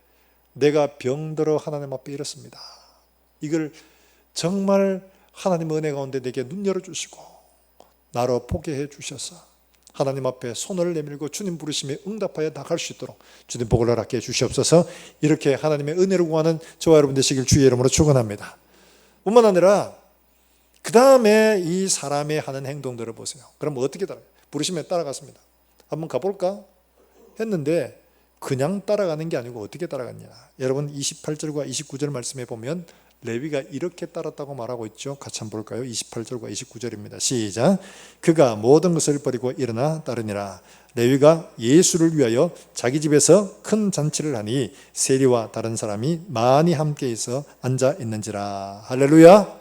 내가 병들어 하나님 앞에 이렇습니다. 이걸 정말 하나님 은혜 가운데 내게 눈 열어주시고 나로 포기해 주셔서 하나님 앞에 손을 내밀고 주님 부르심에 응답하여 나갈 수 있도록 주님 복을 허락해 주시옵소서. 이렇게 하나님의 은혜를 구하는 저와 여러분 되시길 주의 이름으로 축원합니다. 뿐만 아니라 그 다음에 이 사람의 하는 행동들을 보세요. 그럼 어떻게 따라가요? 부르심에 따라갔습니다. 한번 가볼까? 했는데 그냥 따라가는 게 아니고 어떻게 따라갔냐. 여러분 28절과 29절 말씀해 보면 레위가 이렇게 따랐다고 말하고 있죠. 같이 한번 볼까요? 28절과 29절입니다. 시작. 그가 모든 것을 버리고 일어나 따르니라. 레위가 예수를 위하여 자기 집에서 큰 잔치를 하니 세리와 다른 사람이 많이 함께 있어 앉아 있는지라. 할렐루야.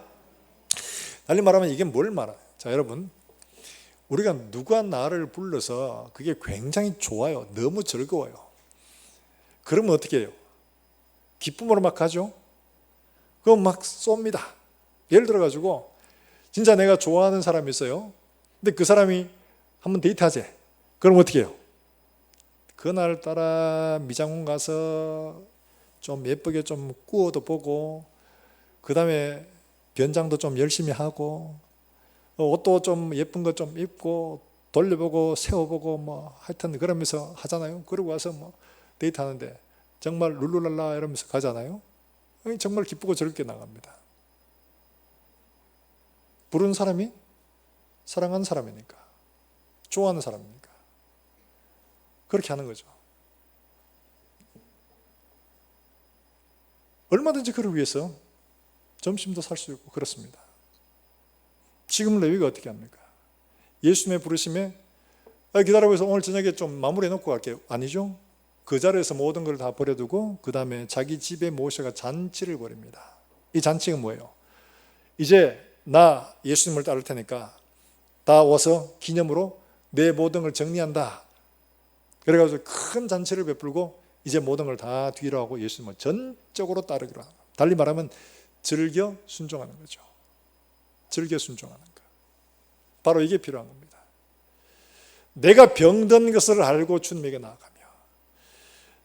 달리 말하면 이게 뭘 말해요? 자, 여러분, 우리가 누가 나를 불러서 그게 굉장히 좋아요. 너무 즐거워요. 그러면 어떻게 해요? 기쁨으로 막 가죠? 그럼 막 쏩니다. 예를 들어가지고 진짜 내가 좋아하는 사람이 있어요. 근데 그 사람이 한번 데이트하재. 그럼 어떻게 해요? 그날따라 미장원 가서 좀 예쁘게 좀 구워도 보고, 그 다음에 변장도 좀 열심히 하고, 옷도 좀 예쁜 거 좀 입고 돌려보고 세워보고 뭐 하여튼 그러면서 하잖아요. 그러고 와서 뭐 데이트하는데 정말 룰루랄라 이러면서 가잖아요. 정말 기쁘고 즐겁게 나갑니다. 부른 사람이 사랑하는 사람이니까, 좋아하는 사람이니까 그렇게 하는 거죠. 얼마든지 그를 위해서 점심도 살 수 있고 그렇습니다. 지금 레위가 어떻게 합니까? 예수님의 부르심에 기다려보세요. 오늘 저녁에 좀 마무리해 놓고 갈게요. 아니죠. 그 자리에서 모든 걸 다 버려두고 그 다음에 자기 집에 모셔가 잔치를 벌입니다. 이 잔치가 뭐예요? 이제 나 예수님을 따를 테니까 다 와서 기념으로 내 모든 걸 정리한다. 그래가지고 큰 잔치를 베풀고 이제 모든 걸 다 뒤로 하고 예수님을 전적으로 따르기로 합니다. 달리 말하면 즐겨 순종하는 거죠. 즐겨 순종하는 것. 바로 이게 필요한 겁니다. 내가 병든 것을 알고 주님에게 나아가며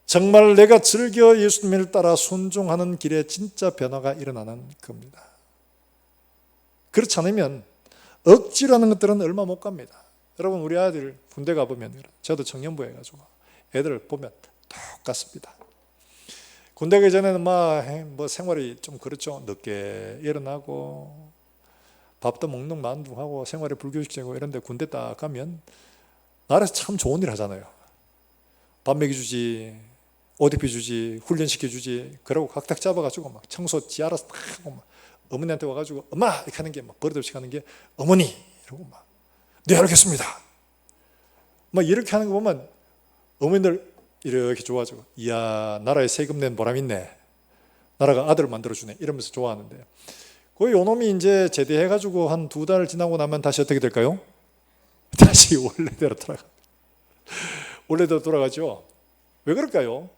정말 내가 즐겨 예수님을 따라 순종하는 길에 진짜 변화가 일어나는 겁니다. 그렇지 않으면 억지로 하는 것들은 얼마 못 갑니다. 여러분, 우리 아들 군대 가보면, 저도 청년부 해가지고 애들 보면 똑같습니다. 군대 가기 전에는 뭐 생활이 좀 그렇죠. 늦게 일어나고 밥도 먹는 만두하고 생활이 불규칙하고 이런데 군대 딱 가면 나라에서 참 좋은 일 하잖아요. 밥 먹여주지, 옷 입혀주지, 훈련시켜주지. 그러고 각딱 잡아가지고 막 청소 지 알아서 딱 하고 막 어머니한테 와가지고 엄마 이렇게 하는 게 막 버릇없이 하는 게 어머니 이러고 막 네 알겠습니다. 막 이렇게 하는 거 보면 어머니들 이렇게 좋아지고, 이야 나라에 세금 낸 보람 있네. 나라가 아들을 만들어주네. 이러면서 좋아하는데, 그 요놈이 이제 제대해가지고 한 2달 지나고 나면 다시 어떻게 될까요? 다시 원래대로 돌아가. 원래대로 돌아가죠. 왜 그럴까요?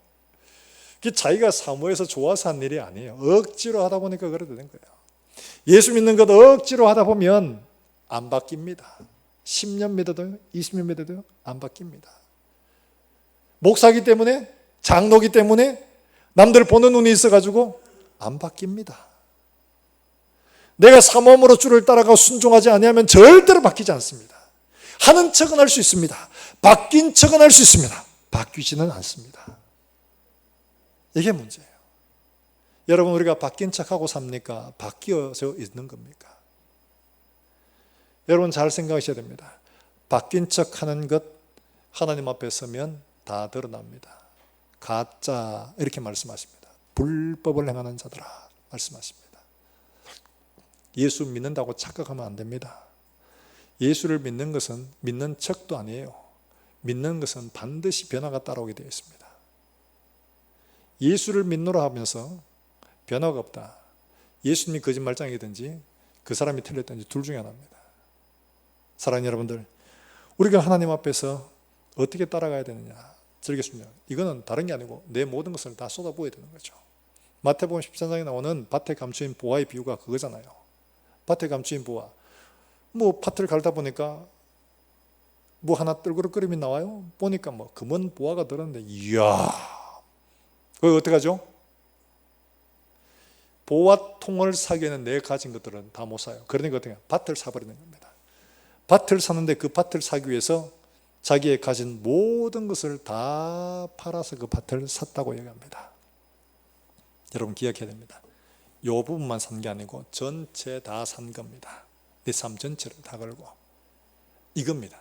자기가 사모해서 좋아서 한 일이 아니에요. 억지로 하다 보니까 그래 되는 거예요. 예수 믿는 것 억지로 하다 보면 안 바뀝니다. 10년 믿어도요, 20년 믿어도요, 안 바뀝니다. 목사기 때문에, 장로기 때문에, 남들 보는 눈이 있어가지고 안 바뀝니다. 내가 사모함으로 주를 따라가 순종하지 아니하면 절대로 바뀌지 않습니다. 하는 척은 할 수 있습니다. 바뀐 척은 할 수 있습니다. 바뀌지는 않습니다. 이게 문제예요. 여러분, 우리가 바뀐 척하고 삽니까? 바뀌어서 있는 겁니까? 여러분 잘 생각하셔야 됩니다. 바뀐 척하는 것 하나님 앞에 서면 다 드러납니다. 가짜 이렇게 말씀하십니다. 불법을 행하는 자들아 말씀하십니다. 예수 믿는다고 착각하면 안 됩니다. 예수를 믿는 것은 믿는 척도 아니에요. 믿는 것은 반드시 변화가 따라오게 되어 있습니다. 예수를 믿노라 하면서 변화가 없다. 예수님이 거짓말장이든지 그 사람이 틀렸든지 둘 중에 하나입니다. 사랑하는 여러분들, 우리가 하나님 앞에서 어떻게 따라가야 되느냐? 즐겼습니다. 이거는 다른 게 아니고 내 모든 것을 다 쏟아부어야 되는 거죠. 마태복음 13장에 나오는 밭에 감추인 보화의 비유가 그거잖아요. 밭에 가면 주인 보아. 뭐 밭을 갈다 보니까 뭐 하나 떨그럭거림이 나와요. 보니까 뭐 금은 보아가 들었는데, 이야, 그거 어떡하죠? 보아통을 사기 위해는 내가 가진 것들은 다 못 사요. 그러니까 어떻게 해요? 밭을 사버리는 겁니다. 밭을 사는데 그 밭을 사기 위해서 자기의 가진 모든 것을 다 팔아서 그 밭을 샀다고 얘기합니다. 여러분 기억해야 됩니다. 이 부분만 산 게 아니고 전체 다 산 겁니다. 내 삶 전체를 다 걸고 이겁니다.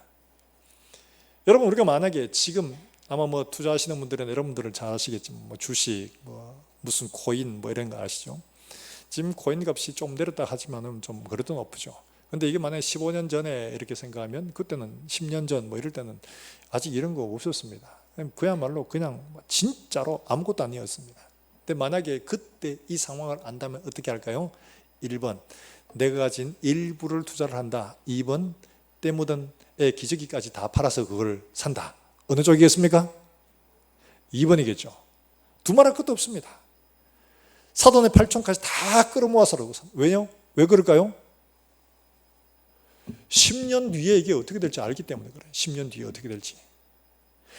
여러분 우리가 만약에 지금 아마 뭐 투자하시는 분들은 여러분들은 잘 아시겠지만 뭐 주식, 뭐 무슨 코인 뭐 이런 거 아시죠? 지금 코인 값이 좀 내렸다 하지만은 좀 그래도 높죠. 근데 이게 만약에 15년 전에 이렇게 생각하면 그때는 10년 전 뭐 이럴 때는 아직 이런 거 없었습니다. 그야말로 그냥 진짜로 아무것도 아니었습니다. 근데 만약에 그때 이 상황을 안다면 어떻게 할까요? 1번 내가 가진 일부를 투자를 한다. 2번 때 묻은 기저귀까지 다 팔아서 그걸 산다. 어느 쪽이겠습니까? 2번이겠죠. 두말할 것도 없습니다. 사돈의 8촌까지 다 끌어모아서 왜요? 왜 그럴까요? 10년 뒤에 이게 어떻게 될지 알기 때문에 그래요. 10년 뒤에 어떻게 될지.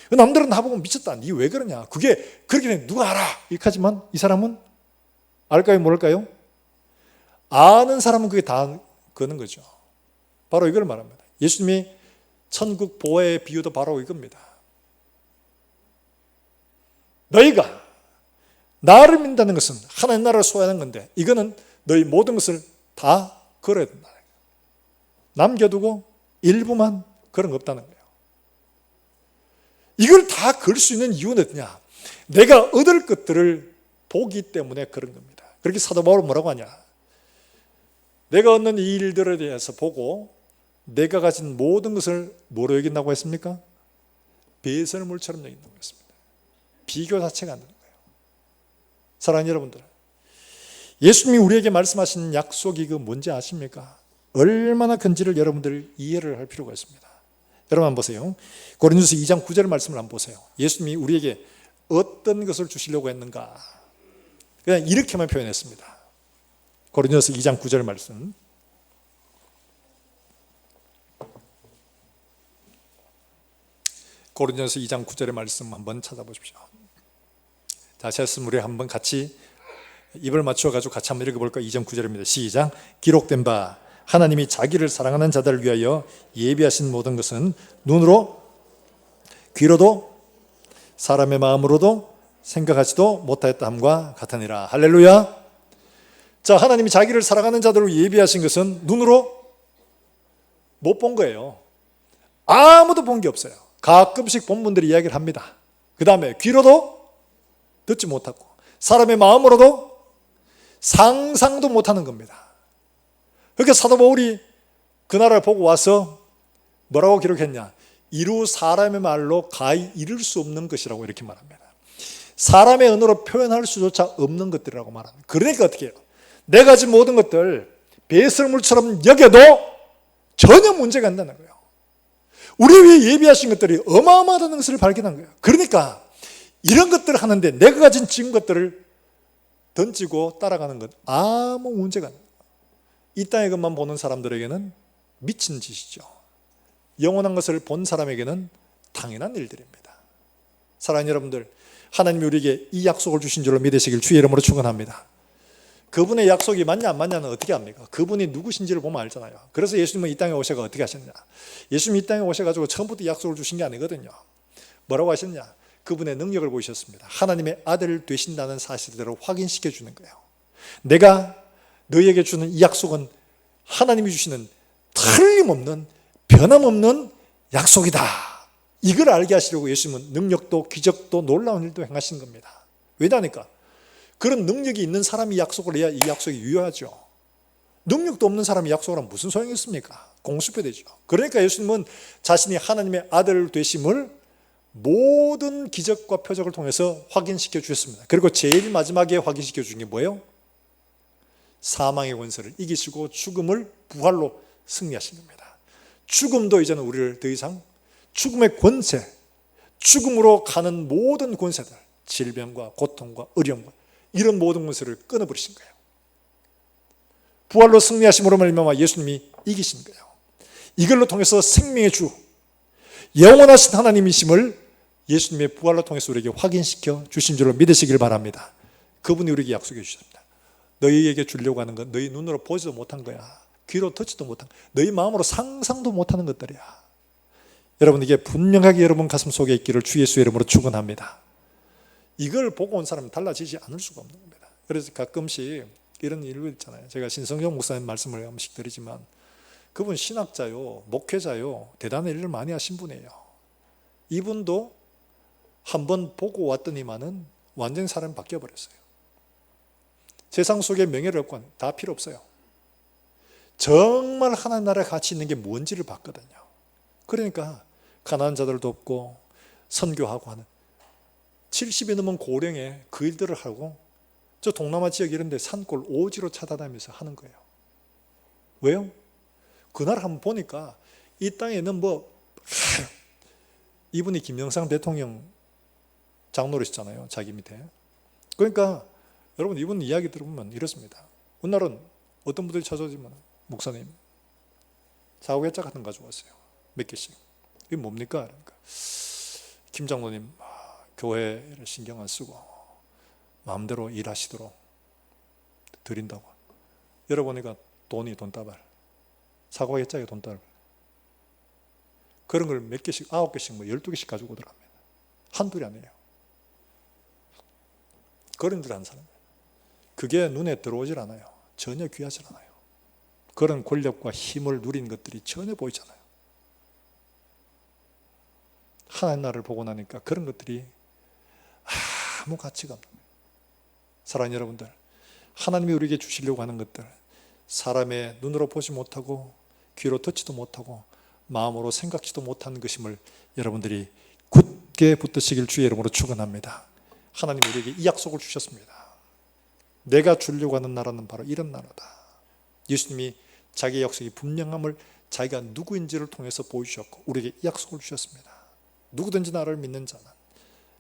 남들은 나보고 미쳤다. 니 왜 그러냐. 그게 그렇게 되면 누가 알아. 이렇게 하지만 이 사람은 알까요? 모를까요? 아는 사람은 그게 다 그는 거죠. 바로 이걸 말합니다. 예수님이 천국 보혜의 비유도 바로 이겁니다. 너희가 나를 믿는다는 것은 하나님 나라를 소유하는 건데 이거는 너희 모든 것을 다 걸어야 된다. 남겨두고 일부만 그런 거 없다는 거예요. 이걸 다 걸 수 있는 이유는 어떠냐? 내가 얻을 것들을 보기 때문에 그런 겁니다. 그렇게 사도 바울은 뭐라고 하냐? 내가 얻는 이 일들에 대해서 보고 내가 가진 모든 것을 뭐로 여긴다고 했습니까? 배설물처럼 여긴다고 했습니다. 비교 자체가 안 되는 거예요. 사랑하는 여러분들, 예수님이 우리에게 말씀하신 약속이 그 뭔지 아십니까? 얼마나 큰지를 여러분들 이해를 할 필요가 있습니다. 여러분 한번 보세요. 고린도서 2장 9절 말씀을 한번 보세요. 예수님이 우리에게 어떤 것을 주시려고 했는가? 그냥 이렇게만 표현했습니다. 고린도서 2장 9절 말씀. 고린도서 2장 9절의 말씀 한번 찾아보십시오. 다시 했으면 우리 한번 같이 입을 맞춰가지고 같이 한번 읽어볼까요? 2장 9절입니다. 시작. 기록된 바 하나님이 자기를 사랑하는 자들을 위하여 예비하신 모든 것은 눈으로 귀로도 사람의 마음으로도 생각하지도 못하였다 함과 같으니라. 할렐루야. 자, 하나님이 자기를 사랑하는 자들을 예비하신 것은 눈으로 못 본 거예요. 아무도 본 게 없어요. 가끔씩 본 분들이 이야기를 합니다. 그 다음에 귀로도 듣지 못하고 사람의 마음으로도 상상도 못하는 겁니다. 그러니까 사도 바울이 그 나라를 보고 와서 뭐라고 기록했냐? 이루 사람의 말로 가히 이룰 수 없는 것이라고 이렇게 말합니다. 사람의 언어로 표현할 수조차 없는 것들이라고 말합니다. 그러니까 어떻게 해요? 내가 가진 모든 것들 배설물처럼 여겨도 전혀 문제가 안 되는 거예요. 우리 위해 예비하신 것들이 어마어마하다는 것을 발견한 거예요. 그러니까 이런 것들을 하는데 내가 가진 지금 것들을 던지고 따라가는 것 아무 문제가 안 돼요. 이 땅의 것만 보는 사람들에게는 미친 짓이죠. 영원한 것을 본 사람에게는 당연한 일들입니다. 사랑하는 여러분들, 하나님이 우리에게 이 약속을 주신 줄로 믿으시길 주의 이름으로 축원합니다. 그분의 약속이 맞냐 안 맞냐는 어떻게 합니까? 그분이 누구신지를 보면 알잖아요. 그래서 예수님은 이 땅에 오셔가 어떻게 하셨냐? 예수님이 이 땅에 오셔가지고 처음부터 약속을 주신 게 아니거든요. 뭐라고 하셨냐? 그분의 능력을 보이셨습니다. 하나님의 아들 되신다는 사실대로 확인시켜 주는 거예요. 내가 너희에게 주는 이 약속은 하나님이 주시는 틀림없는 변함없는 약속이다. 이걸 알게 하시려고 예수님은 능력도 기적도 놀라운 일도 행하신 겁니다. 왜냐니까 그런 능력이 있는 사람이 약속을 해야 이 약속이 유효하죠. 능력도 없는 사람이 약속을 하면 무슨 소용이 있습니까? 공수표되죠. 그러니까 예수님은 자신이 하나님의 아들 되심을 모든 기적과 표적을 통해서 확인시켜 주셨습니다. 그리고 제일 마지막에 확인시켜 준 게 뭐예요? 사망의 권세를 이기시고 죽음을 부활로 승리하신 겁니다. 죽음도 이제는 우리를 더 이상 죽음의 권세, 죽음으로 가는 모든 권세들, 질병과 고통과 어려움과 이런 모든 권세를 끊어버리신 거예요. 부활로 승리하심으로 말미암아 예수님이 이기신 거예요. 이걸로 통해서 생명의 주, 영원하신 하나님이심을 예수님의 부활로 통해서 우리에게 확인시켜 주신 줄로 믿으시길 바랍니다. 그분이 우리에게 약속해 주셨습니다. 너희에게 주려고 하는 것 너희 눈으로 보지도 못한 거야. 귀로 듣지도 못한 거야. 너희 마음으로 상상도 못하는 것들이야. 여러분, 이게 분명하게 여러분 가슴 속에 있기를 주 예수의 이름으로 축원합니다. 이걸 보고 온 사람은 달라지지 않을 수가 없는 겁니다. 그래서 가끔씩 이런 일들 있잖아요. 제가 신성경 목사님 말씀을 한 번씩 드리지만 그분 신학자요, 목회자요, 대단한 일을 많이 하신 분이에요. 이분도 한번 보고 왔더니만은 완전히 사람이 바뀌어버렸어요. 세상 속에 명예를 얻고 다 필요 없어요. 정말 하나님 나라에 가치 있는 게 뭔지를 봤거든요. 그러니까 가난한 자들을 돕고 선교하고 하는 70이 넘은 고령에 그 일들을 하고 저 동남아 지역 이런 데 산골 오지로 찾아다니면서 하는 거예요. 왜요? 그날 한번 보니까 이 땅에 있는 이분이 김영삼 대통령 장로이시잖아요. 자기 밑에. 그러니까 여러분 이분 이야기 들어보면 이렇습니다. 어느 날은 어떤 분들이 찾아오지만 목사님 사후계자 같은 거 가져왔어요. 몇 개씩. 이게 뭡니까? 그러니까 김 장로님 교회를 신경 안 쓰고 마음대로 일하시도록 드린다고. 열어보니까 돈다발. 사과개짜기 돈다발. 그런 걸 몇 개씩, 9개씩, 12개씩 가지고 오더랍니다. 한둘이 아니에요. 그런 줄 아는 사람. 그게 눈에 들어오질 않아요. 전혀 귀하지 않아요. 그런 권력과 힘을 누린 것들이 전혀 보이잖아요. 하나님 나라를 보고 나니까 그런 것들이 아무 가치가 없는 거예요. 사랑하는 여러분들, 하나님이 우리에게 주시려고 하는 것들, 사람의 눈으로 보지 못하고 귀로 듣지도 못하고 마음으로 생각지도 못하는 것임을 여러분들이 굳게 붙드시길 주의 이름으로 축원합니다. 하나님이 우리에게 이 약속을 주셨습니다. 내가 주려고 하는 나라는 바로 이런 나라다. 예수님이 자기의 약속이 분명함을 자기가 누구인지를 통해서 보여주셨고 우리에게 이 약속을 주셨습니다. 누구든지 나를 믿는 자는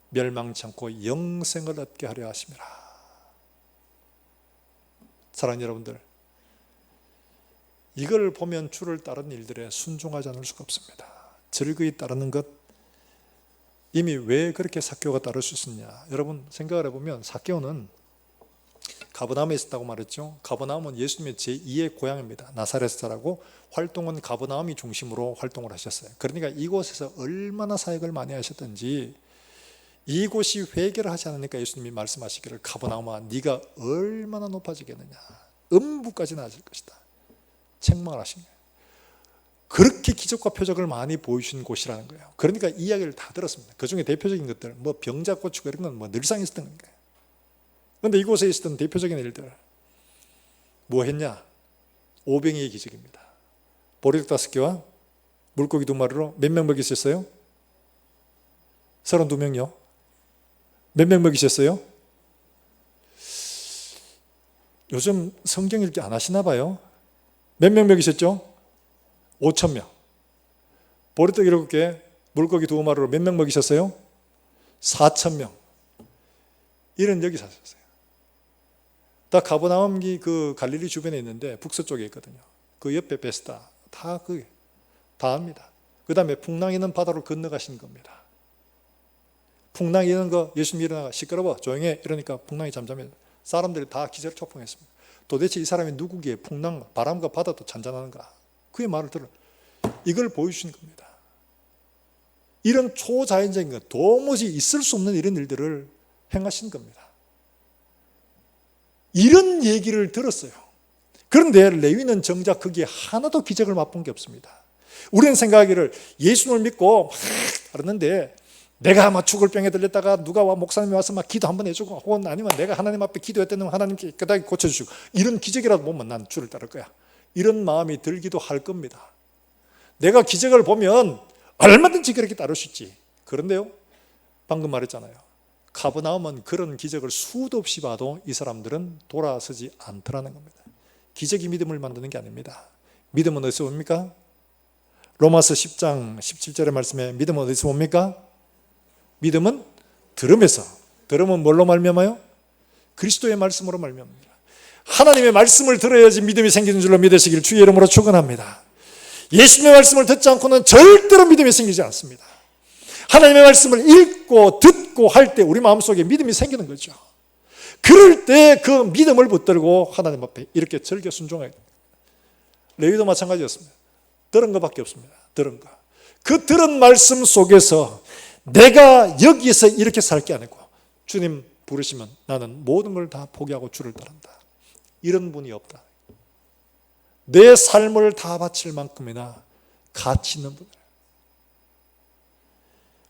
멸망치 않고 영생을 얻게 하려 하심이라. 사랑하는 여러분들, 이걸 보면 주를 따르는 일들에 순종하지 않을 수가 없습니다. 즐거이 따르는 것, 이미 왜 그렇게 삭개오가 따를 수 있었냐. 여러분 생각을 해보면 삭개오는 가버나움에 있었다고 말했죠. 가버나움은 예수님의 제2의 고향입니다. 나사렛 자라고 활동은 가버나움이 중심으로 활동을 하셨어요. 그러니까 이곳에서 얼마나 사역을 많이 하셨던지 이곳이 회개를 하지 않으니까 예수님이 말씀하시기를 가버나움아 네가 얼마나 높아지겠느냐. 음부까지 낮을 것이다. 책망을 하신 거예요. 그렇게 기적과 표적을 많이 보여주신 곳이라는 거예요. 그러니까 이 이야기를 다 들었습니다. 그 중에 대표적인 것들, 병자 고치고 이런 건 늘상 있었던 거예요. 그런데 이곳에 있었던 대표적인 일들, 뭐 했냐? 오병이의 기적입니다. 보리떡 5개와 물고기 2마리로 몇 명 먹이셨어요? 32명요. 몇 명 먹이셨어요? 요즘 성경 읽기 안 하시나 봐요. 몇 명 먹이셨죠? 5,000명. 보리떡 7개, 물고기 2마리로 몇 명 먹이셨어요? 4,000명. 이런 여기 사셨어요. 다 가버나움이 그 갈릴리 주변에 있는데 북서쪽에 있거든요. 그 옆에 베스다. 다 합니다. 그 다음에 풍랑 있는 바다로 건너가신 겁니다. 풍랑이 있는 거 예수님이 일어나가 시끄러워 조용해 이러니까 풍랑이 잠잠해. 사람들이 다 기절초풍했습니다. 도대체 이 사람이 누구기에 풍랑, 바람과 바다도 잔잔한가? 그의 말을 들어. 이걸 보여주신 겁니다. 이런 초자연적인 것, 도무지 있을 수 없는 이런 일들을 행하신 겁니다. 이런 얘기를 들었어요. 그런데 레위는 정작 거기에 하나도 기적을 맛본 게 없습니다. 우리는 생각하기를 예수님을 믿고 막 하는데 내가 아마 죽을 병에 들렸다가 누가 목사님이 와서 막 기도 한번 해주고 혹은 아니면 내가 하나님 앞에 기도했더니 하나님께 깨닫게 고쳐주시고 이런 기적이라도 보면 난 주를 따를 거야. 이런 마음이 들기도 할 겁니다. 내가 기적을 보면 얼마든지 그렇게 따를 수 있지. 그런데요, 방금 말했잖아요. 가버나움은 그런 기적을 수도 없이 봐도 이 사람들은 돌아서지 않더라는 겁니다. 기적이 믿음을 만드는 게 아닙니다. 믿음은 어디서 옵니까? 로마서 10장 17절의 말씀에 믿음은 어디서 옵니까? 믿음은 들음에서. 들음은 뭘로 말미암아요? 그리스도의 말씀으로 말미암습니다. 하나님의 말씀을 들어야지 믿음이 생기는 줄로 믿으시길 주의 이름으로 축원합니다. 예수님의 말씀을 듣지 않고는 절대로 믿음이 생기지 않습니다. 하나님의 말씀을 읽고 듣고 할 때 우리 마음속에 믿음이 생기는 거죠. 그럴 때 그 믿음을 붙들고 하나님 앞에 이렇게 절개 순종해야 됩니다. 레위도 마찬가지였습니다. 들은 것밖에 없습니다. 들은 거. 그 들은 말씀 속에서 내가 여기서 이렇게 살 게 아니고 주님 부르시면 나는 모든 걸 다 포기하고 주를 따른다. 이런 분이 없다. 내 삶을 다 바칠 만큼이나 가치 있는 분이에요.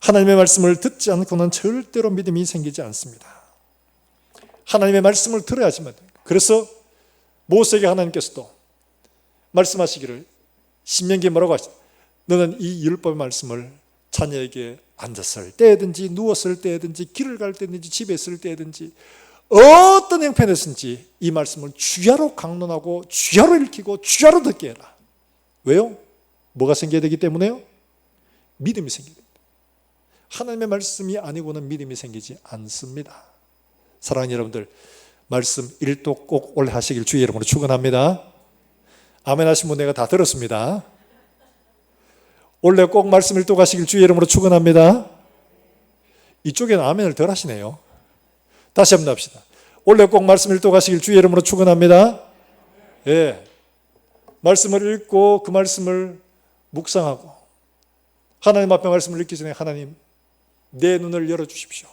하나님의 말씀을 듣지 않고는 절대로 믿음이 생기지 않습니다. 하나님의 말씀을 들어야지만 돼요. 그래서 모세에게 하나님께서도 말씀하시기를 신명기에 뭐라고 하시죠? 너는 이 율법의 말씀을 자녀에게 앉았을 때든지 누웠을 때든지 길을 갈 때든지 집에 있을 때든지 어떤 형편에서든지 이 말씀을 주야로 강론하고 주야로 읽히고 주야로 듣게 해라. 왜요? 뭐가 생겨야 되기 때문에요? 믿음이 생겨야 됩니다. 하나님의 말씀이 아니고는 믿음이 생기지 않습니다. 사랑하는 여러분들, 말씀 1도 꼭 오래 하시길 주의 이름으로 축원합니다. 아멘 하신 분 내가 다 들었습니다. 원래 꼭 말씀 1도 하시길 주의 이름으로 축원합니다. 이쪽에는 아멘을 덜 하시네요. 다시 한번 합시다. 원래 꼭 말씀 1도 하시길 주의 이름으로 축원합니다. 예, 말씀을 읽고 그 말씀을 묵상하고 하나님 앞에 말씀을 읽기 전에 하나님 내 눈을 열어주십시오.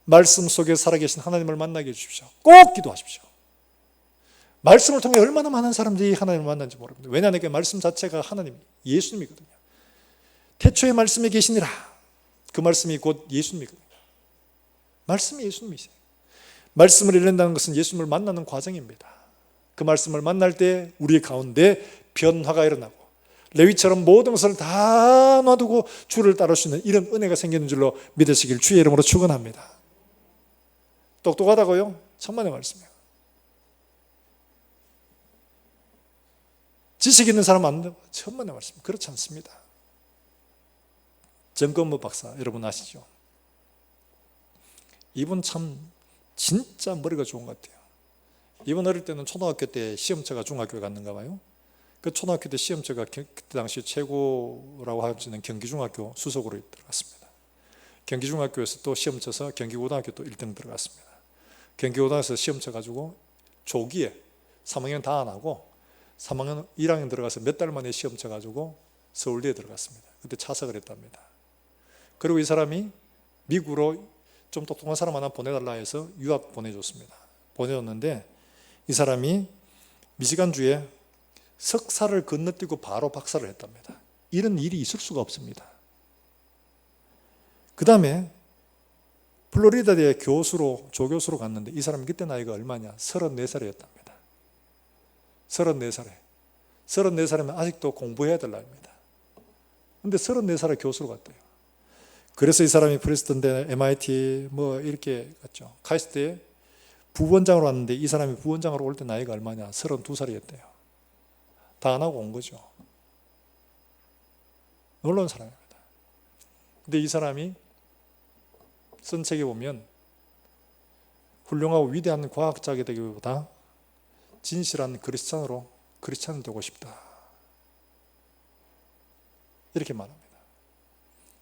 말씀 속에 살아계신 하나님을 만나게 해주십시오. 꼭 기도하십시오. 말씀을 통해 얼마나 많은 사람들이 하나님을 만난지 모릅니다. 왜냐하면 그 말씀 자체가 하나님, 예수님이거든요. 태초에 말씀이 계시니라. 그 말씀이 곧 예수님이거든요. 말씀이 예수님이세요. 말씀을 읽는다는 것은 예수님을 만나는 과정입니다. 그 말씀을 만날 때 우리 가운데 변화가 일어나고 레위처럼 모든 것을 다 놔두고 주를 따를 수 있는 이런 은혜가 생기는 줄로 믿으시길 주의 이름으로 축원합니다. 똑똑하다고요? 천만의 말씀이에요. 지식 있는 사람 안 되고 천만의 말씀. 그렇지 않습니다. 정건모 박사 여러분 아시죠? 이분 참 진짜 머리가 좋은 것 같아요. 이분 어릴 때는 초등학교 때 시험쳐가 중학교에 갔는가 봐요. 그 초등학교 때 시험쳐가 그때 당시 최고라고 할 수 있는 경기중학교 수석으로 들어갔습니다. 경기중학교에서 또 시험쳐서 경기고등학교 또 1등 들어갔습니다. 경기고등학교에서 시험쳐가지고 조기에 3학년 다 안 하고 3학년 1학년 들어가서 몇 달 만에 시험쳐가지고 서울대에 들어갔습니다. 그때 차석을 했답니다. 그리고 이 사람이 미국으로 좀 똑똑한 사람 하나 보내달라 해서 유학 보내줬습니다. 보내줬는데 이 사람이 미시간주에 석사를 건너뛰고 바로 박사를 했답니다. 이런 일이 있을 수가 없습니다. 그 다음에 플로리다대 교수로, 조교수로 갔는데 이 사람이 그때 나이가 얼마냐? 34살이었답니다. 34살에. 34살이면 아직도 공부해야 될 나이입니다. 근데 34살에 교수로 갔대요. 그래서 이 사람이 프리스턴대, MIT 뭐 이렇게 갔죠. 카이스트에 부원장으로 왔는데 이 사람이 부원장으로 올 때 나이가 얼마냐? 32살이었대요. 다 안 하고 온 거죠. 놀라운 사람입니다. 근데 이 사람이 쓴 책에 보면 훌륭하고 위대한 과학자가 되기보다 진실한 크리스찬이 되고 싶다. 이렇게 말합니다.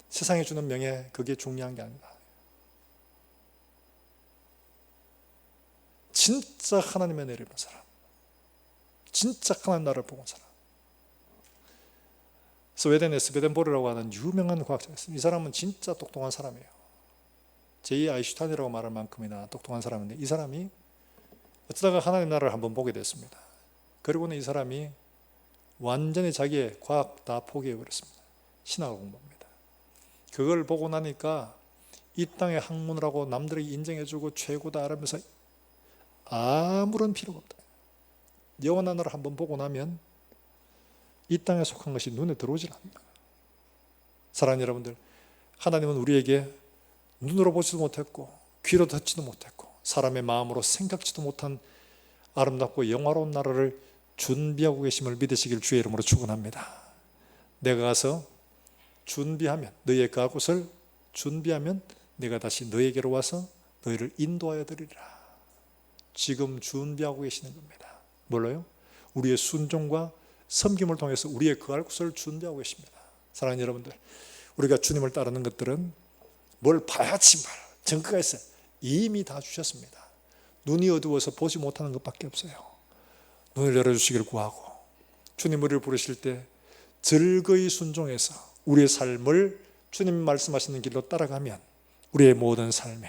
세상에 주는 명예 그게 중요한 게 아니다. 진짜 하나님의 은혜를 입은 사람, 진짜 하나님 나라를 보고 온 사람. 스웨덴의 스베덴보르라고 하는 유명한 과학자가 있습니다. 이 사람은 진짜 똑똑한 사람이에요. 제2 아인슈타인이라고 말할 만큼이나 똑똑한 사람인데 이 사람이 어쩌다가 하나님 나라를 한번 보게 됐습니다. 그리고는 이 사람이 완전히 자기의 과학 다 포기해버렸습니다. 신학을 공부합니다. 그걸 보고 나니까 이 땅의 학문을 하고 남들에게 인정해주고 최고다 이러면서 아무런 필요가 없다. 영원한 나라를 한번 보고 나면 이 땅에 속한 것이 눈에 들어오질 않는다. 사랑하는 여러분들, 하나님은 우리에게 눈으로 보지도 못했고 귀로 듣지도 못했고 사람의 마음으로 생각지도 못한 아름답고 영화로운 나라를 준비하고 계심을 믿으시길 주의 이름으로 축원합니다. 내가 가서 준비하면 너희의 그 곳을 준비하면 내가 다시 너희에게로 와서 너희를 인도하여 드리리라. 지금 준비하고 계시는 겁니다. 뭘로요? 우리의 순종과 섬김을 통해서 우리의 거할 곳을 준비하고 계십니다. 사랑하는 여러분들, 우리가 주님을 따르는 것들은 뭘 봐야지 말 증거가 있어요. 이미 다 주셨습니다. 눈이 어두워서 보지 못하는 것밖에 없어요. 눈을 열어주시기를 구하고, 주님 우리를 부르실 때 즐거이 순종해서 우리의 삶을 주님 말씀하시는 길로 따라가면 우리의 모든 삶에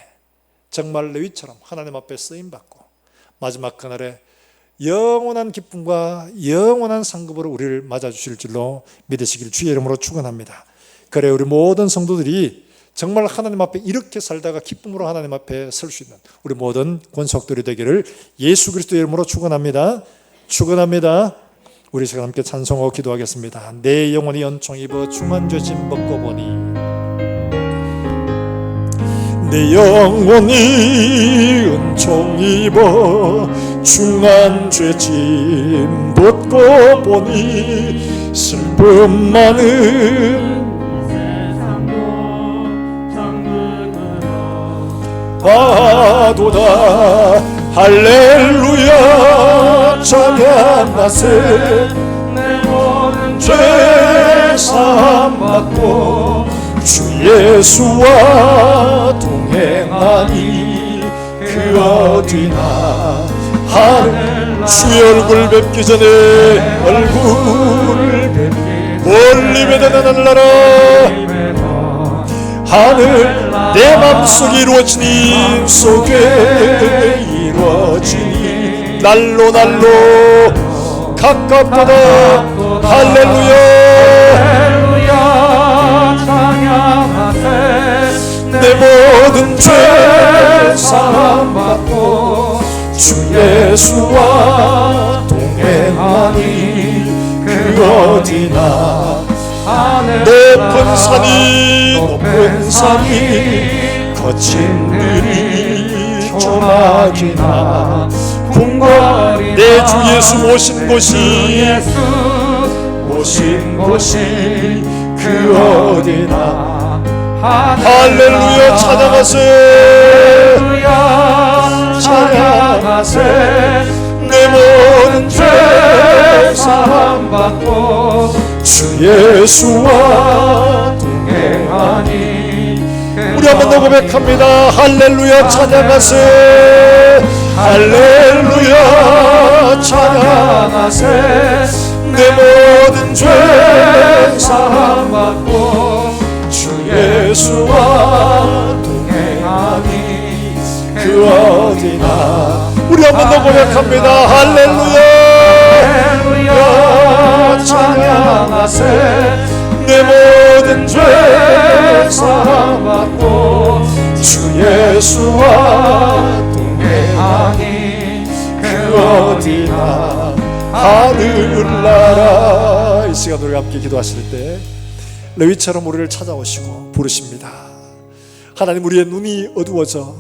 정말 레위처럼 하나님 앞에 쓰임받고 마지막 그날에 영원한 기쁨과 영원한 상급으로 우리를 맞아주실 줄로 믿으시길 주의 이름으로 축원합니다. 그래 우리 모든 성도들이 정말 하나님 앞에 이렇게 살다가 기쁨으로 하나님 앞에 설 수 있는 우리 모든 권속들이 되기를 예수 그리스도의 이름으로 축원합니다. 축원합니다. 우리 시간 함께 찬송하고 기도하겠습니다. 내 영혼이 연총 입어 중한 죄짐 벗고 보니, 내 영혼이 은총 입어 중한 죄짐 벗고 보니, 슬픔 많은 바도다. 할렐루야 찬양하세. 내 모든 죄 사함 받고 주 예수와 동행하니 그 어디나. 주의 얼굴 뵙기 전에 얼굴 뵙기 멀리 배다는 하늘나라 하늘 내 맘속에 이루어지니 속에 이루어지니 날로 날로 가깝도다. 할렐루야 찬양하세. 내 모든 죄 사함 받고 주 예수와 동행하니 그 어디나. 높은 산이 거친 들이 조막이나 궁궐이 내 주 예수 모신 곳이 그 어디나. 할렐루야 찬양하세. 내 모든 죄 사함 받고 주 예수와 동행하니. 우리 한번 더 고백합니다. 할렐루야 찬양하세. 할렐루야 찬양하세. 내 모든 죄 사함 받고 주 예수와 동행하니 그 어디나. 우리 한번 더 고백합니다. 할렐루야 찬양하세. 내 모든 죄 사함 받고 주 예수와 동행하니 그 어디나. 하늘나라. 이 시간 우리가 함께 기도하실 때 레위처럼 우리를 찾아오시고 부르십니다. 하나님, 우리의 눈이 어두워져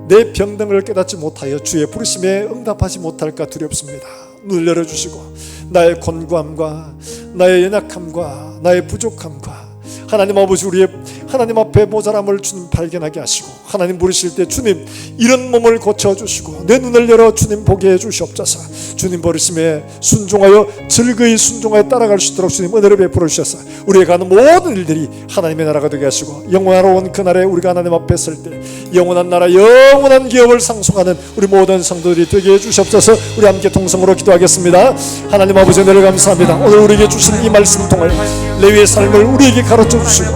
내 병등을 깨닫지 못하여 주의 부르심에 응답하지 못할까 두렵습니다. 눈을 열어주시고 나의 곤고함과 나의 연약함과 나의 부족함과 하나님 아버지 우리의 하나님 앞에 모자람을 주님 발견하게 하시고, 하나님 부르실 때 주님 이런 몸을 고쳐주시고 내 눈을 열어 주님 보게 해주시옵소서. 주님 부르심에 순종하여 즐거이 순종하여 따라갈 수 있도록 주님 은혜를 베풀어 주셔서 우리가 하는 모든 일들이 하나님의 나라가 되게 하시고, 영원하로운 그날에 우리가 하나님 앞에 설 때 영원한 나라 영원한 기업을 상속하는 우리 모든 성도들이 되게 해주시옵소서. 우리 함께 동성으로 기도하겠습니다. 하나님 아버지 은혜를 감사합니다. 오늘 우리에게 주신 이 말씀을 통해 레위의 삶을 우리에게 가르쳐 주시고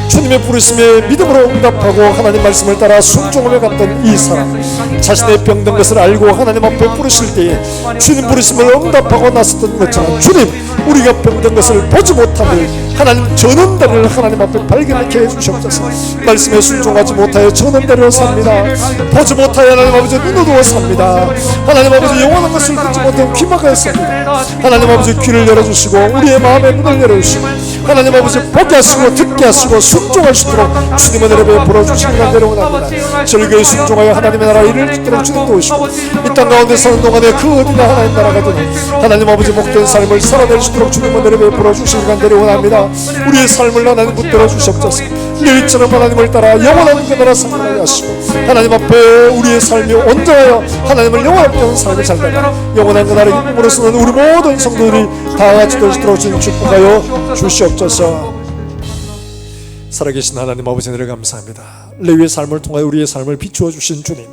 주님의 부르심에 믿음으로 응답하고 하나님 말씀을 따라 순종하며 갔던 이 사람, 자신의 병든 것을 알고 하나님 앞에 부르실 때에 주님 부르심을 응답하고 나섰던 것처럼 주님 우리가 병든 것을 보지 못함을 하나님 전원대를 하나님 앞에 발견하게 해주시옵소서. 말씀에 순종하지 못하여 전원대로 삽니다. 보지 못하여 하나님 아버지 눈 어두워 삽니다. 하나님 아버지 영원한 것을 듣지 못하여 귀 막아 삽니다. 하나님 아버지 귀를 열어주시고 우리의 마음의 문을 열어주시고 하나님 아버지 보게 하시고 듣게 하시고 순종할 수 있도록 주님의 은혜를 베풀어 주시기를 내려오납니다. 즐거이 순종하여 하나님의 나라 일을 짓도록 주님 도우시고 이 땅 가운데 사는 동안에 그 어디나 하나님 나라가 되는 하나님 아버지 목된 삶을 살아낼 수 있도록 주님의 은혜를 베풀어 주시기를 내려오납니다. 우리의 삶을 하나님 붙들어 주시옵소서. 레위처럼 하나님을 따라 영원한 그 나라 상속하게 하시고 하나님 앞에 우리의 삶이 온전하여 하나님을 영원하게 하는 삶을 살다가 영원한 그 나라의 기쁨으로서는 우리 모든 성도들이 다 같이 될 수 있도록 주님 축복하여 주시옵소서. 살아계신 하나님 아버지 은혜를 감사합니다. 레위의 삶을 통하여 우리의 삶을 비추어 주신 주님,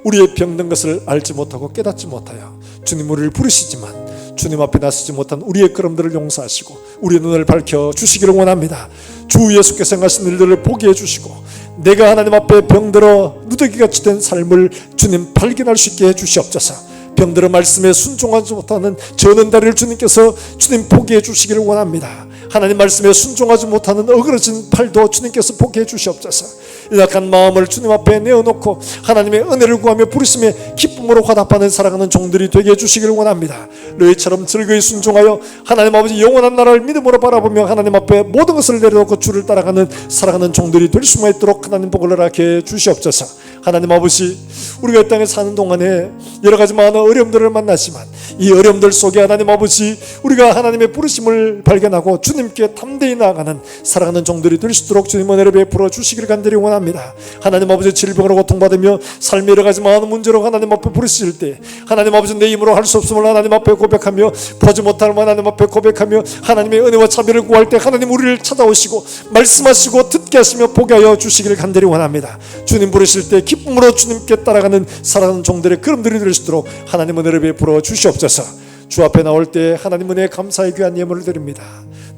우리의 병든 것을 알지 못하고 깨닫지 못하여 주님 우리를 부르시지만 주님 앞에 나서지 못한 우리의 걸음들을 용서하시고 우리의 눈을 밝혀 주시기를 원합니다. 주 예수께서 행하신 일들을 보게 해주시고 내가 하나님 앞에 병들어 누더기같이 된 삶을 주님 발견할 수 있게 해주시옵소서. 병들어 말씀에 순종하지 못하는 저는 다리를 주님께서 주님 포기해 주시기를 원합니다. 하나님 말씀에 순종하지 못하는 어그러진 팔도 주님께서 포기해 주시옵소서. 연약한 마음을 주님 앞에 내어놓고 하나님의 은혜를 구하며 부르심에 기쁨으로 화답하는 살아가는 종들이 되게 해주시기를 원합니다. 레위처럼 즐거이 순종하여 하나님 아버지 영원한 나라를 믿음으로 바라보며 하나님 앞에 모든 것을 내려놓고 주를 따라가는 살아가는 종들이 될 수만 있도록 하나님 복을 허락해 주시옵소서. 하나님 아버지, 우리가 이 땅에 사는 동안에 여러 가지 많은 어려움들을 만나지만 이 어려움들 속에 하나님 아버지 우리가 하나님의 부르심을 발견하고 주님께 담대히 나아가는 살아가는 종들이 될 수 있도록 주님 은혜를 베풀어 주시기를 간절히 원합니다. 하나님 아버지 질병으로 고통받으며 삶의 여러 가지 많은 문제로 하나님 앞에 부르실 때 하나님 아버지 내 힘으로 할 수 없음을 하나님 앞에 고백하며 보지 못할 하나님 앞에 고백하며 하나님의 은혜와 자비를 구할 때 하나님 우리를 찾아오시고 말씀하시고 듣게 하시며 보게 하여 주시기를 간절히 원합니다. 주님 부르실 때 기쁨으로 주님께 따라가는 살아가는 종들의 걸음들이 될 수 있도록 하나님 은혜를 베풀어 주시옵소서. 주 앞에 나올 때 하나님 은혜에 감사의 귀한 예물을 드립니다.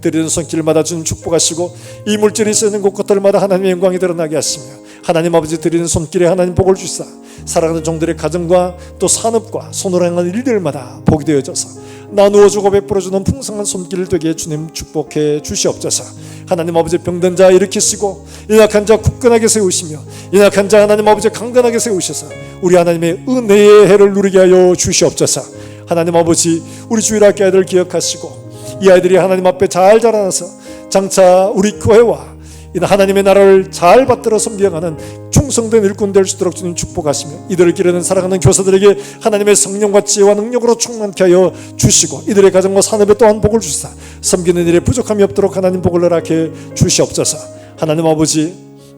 드리는 손길마다 주님 축복하시고 이 물질이 쓰는 곳곳들마다 하나님의 영광이 드러나게 하시며 하나님 아버지 드리는 손길에 하나님 복을 주시사 살아가는 종들의 가정과 또 산업과 손으로 행하는 일들마다 복이 되어져서 나누어주고 베풀어주는 풍성한 손길 되게 주님 축복해 주시옵소서. 하나님 아버지 병든 자 일으키시고 연약한 자 굳건하게 세우시며 연약한 자 하나님 아버지 강건하게 세우셔서 우리 하나님의 은혜의 해를 누리게 하여 주시옵소서. 하나님 아버지 우리 주일학교 아이들 기억하시고 이 아이들이 하나님 앞에 잘 자라나서 장차 우리 교회와 하나님의 나라를 잘 받들어 섬겨가는 충성된 일꾼 될 수 있도록 주님 축복하시며 이들을 기르는 살아가는 교사들에게 하나님의 성령과 지혜와 능력으로 충만케 하여 주시고 이들의 가정과 산업에 또한 복을 주시사 섬기는 일에 부족함이 없도록 하나님 복을 허락해 주시옵소서. 하나님 아버지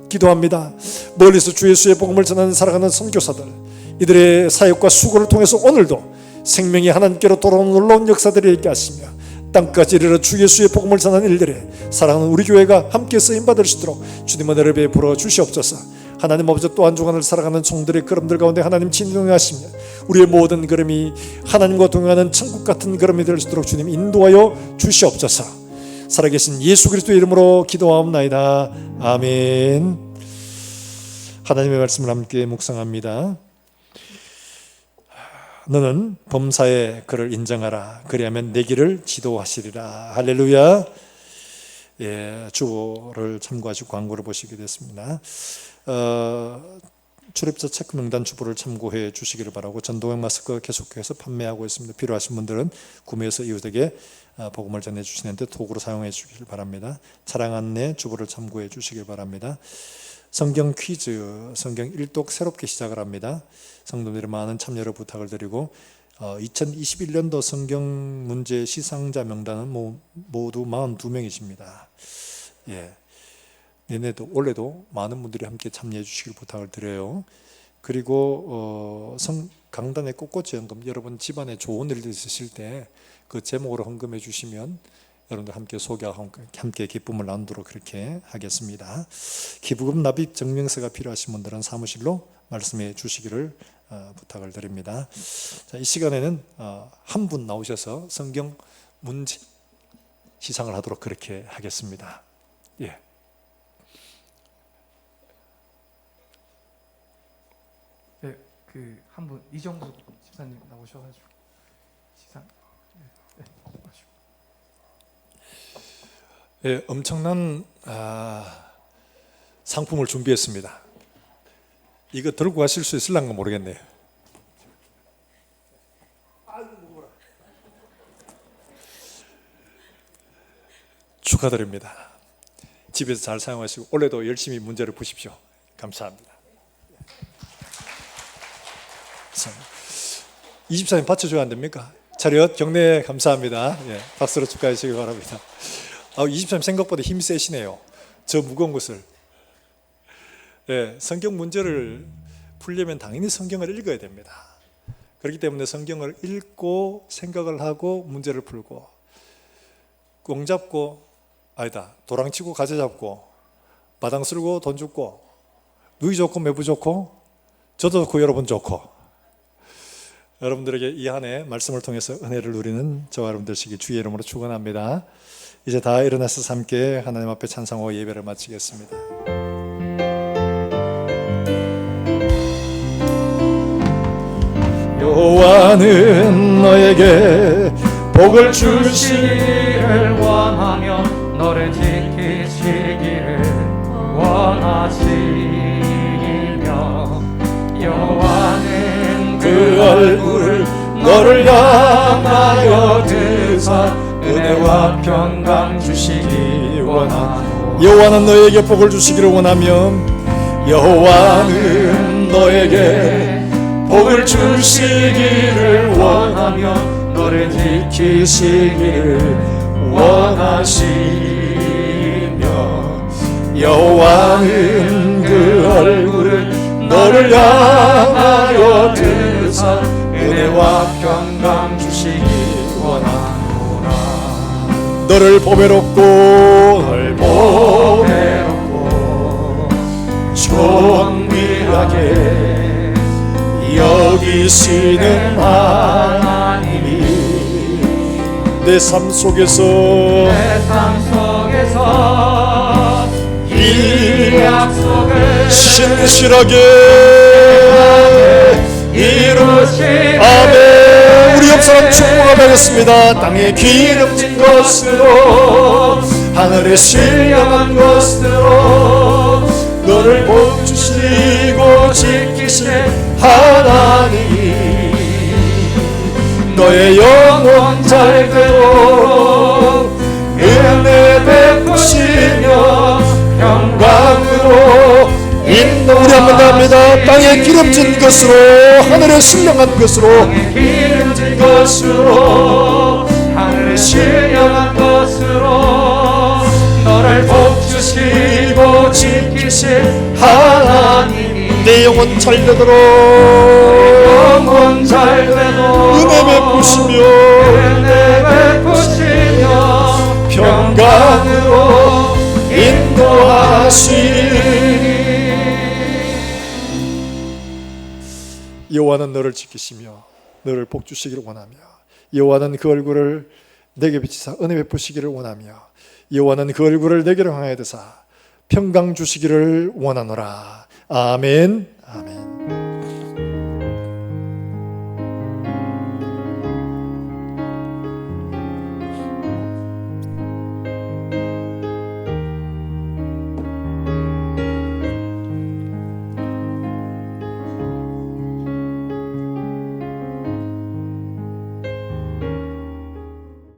기도합니다. 멀리서 주 예수의 복음을 전하는 살아가는 선교사들 이들의 사역과 수고를 통해서 오늘도 생명이 하나님께로 돌아오는 놀라운 역사들이 있게 하시며 땅까지 이르러 주 예수의 복음을 전하는 일들에 사랑하는 우리 교회가 함께 쓰임받을 수 있도록 주님 은혜를 베풀어 주시옵소서. 하나님 아버지 또 한 주간을 살아가는 종들의 걸음들 가운데 하나님 진동하시며 우리의 모든 걸음이 하나님과 동행하는 천국 같은 걸음이 될 수 있도록 주님 인도하여 주시옵소서. 살아계신 예수 그리스도의 이름으로 기도하옵나이다. 아멘. 하나님의 말씀을 함께 묵상합니다. 너는 범사에 그를 인정하라. 그리하면 내 길을 지도하시리라. 할렐루야. 예, 주보를 참고하시고 광고를 보시게 됐습니다. 출입처 체크 명단 주보를 참고해 주시기를 바라고 전동형 마스크 계속해서 판매하고 있습니다. 필요하신 분들은 구매해서 이웃에게 복음을 전해 주시는데 도구로 사용해 주시길 바랍니다. 차량 안내 주보를 참고해 주시길 바랍니다. 성경 퀴즈, 성경 일독 새롭게 시작을 합니다. 성도들의 많은 참여를 부탁을 드리고 2021년도 성경 문제 시상자 명단은 모두 42명이십니다. 예, 내년에도 올해도 많은 분들이 함께 참여해 주시길 부탁을 드려요. 그리고 강단의 꽃꽂이 헌금, 여러분 집안에 좋은 일이 있으실 때 그 제목으로 헌금해 주시면 여러분들 함께 소개하고 함께 기쁨을 나누도록 그렇게 하겠습니다. 기부금 납입 증명서가 필요하신 분들은 사무실로 말씀해 주시기를 부탁을 드립니다. 자, 이 시간에는 한 분 나오셔서 성경 문제 시상을 하도록 그렇게 하겠습니다. 예. 네, 그 한 분 이정숙 집사님 나오셔가지고 시상. 네, 마시고. 예, 엄청난 상품을 준비했습니다. 이거 들고 가실 수 있을란가 모르겠네요. 축하드립니다. 집에서 잘 사용하시고 올해도 열심히 문제를 푸십시오. 감사합니다. 이 집사님 받쳐줘야 안 됩니까? 차렷 경례 감사합니다. 예, 박수로 축하해 주시기 바랍니다. 이 집사님 생각보다 힘이 세시네요. 저 무거운 것을 예, 성경 문제를 풀려면 당연히 성경을 읽어야 됩니다. 그렇기 때문에 성경을 읽고 생각을 하고 문제를 풀고, 꽁 잡고 아니다 도랑치고 가재 잡고 마당 쓸고 돈 줍고 누이 좋고 매부 좋고 저도 좋고 여러분 좋고, 여러분들에게 이 한 해 말씀을 통해서 은혜를 누리는 저와 여러분 되시기 주의 이름으로 축원합니다. 이제 다 일어나서 함께 하나님 앞에 찬송하고 예배를 마치겠습니다. 여호와는 너에게 복을 주시기를 원하며 너를 지키시기를 원하시며 여호와는 그 얼굴을 너를 향하여 드사 은혜와 평강 주시기 원하노. 여호와는 너에게 복을 주시기를 원하며 여호와는 너에게 복을 주시기를 원하며 너를 지키시기를 원하시며 여호와는 그 얼굴을 너를 향하여 드사 은혜와 평강 주시기 원하노라. 너를 보배롭고 존귀하게 여기시는 하나님이 내 삶 속에서 이 약속을 신실하게 이루시. 아멘. 우리 옆사람 축복하겠습니다. 땅에 기름진 것으로 하늘에 신령한 것으로 너를 복주시고 지키신 하나님이 너의 영혼 잘 되도록 은혜 베푸시며 평강으로 인도. 우리 한번 더 합니다. 땅에 기름진 것으로 하늘에 신령한 것으로 기름진 것으로 하늘에 신령한 것으로 너를 복주시고 지키신 하나님이 내 영혼 잘 되도록 은혜 베푸시며 평강으로 인도하시니. 여호와는 너를 지키시며 너를 복주시기를 원하며 여호와는 그 얼굴을 내게 비치사 은혜 베푸시기를 원하며 여호와는 그 얼굴을 내게로 향하여 드사 평강 주시기를 원하노라. 아멘.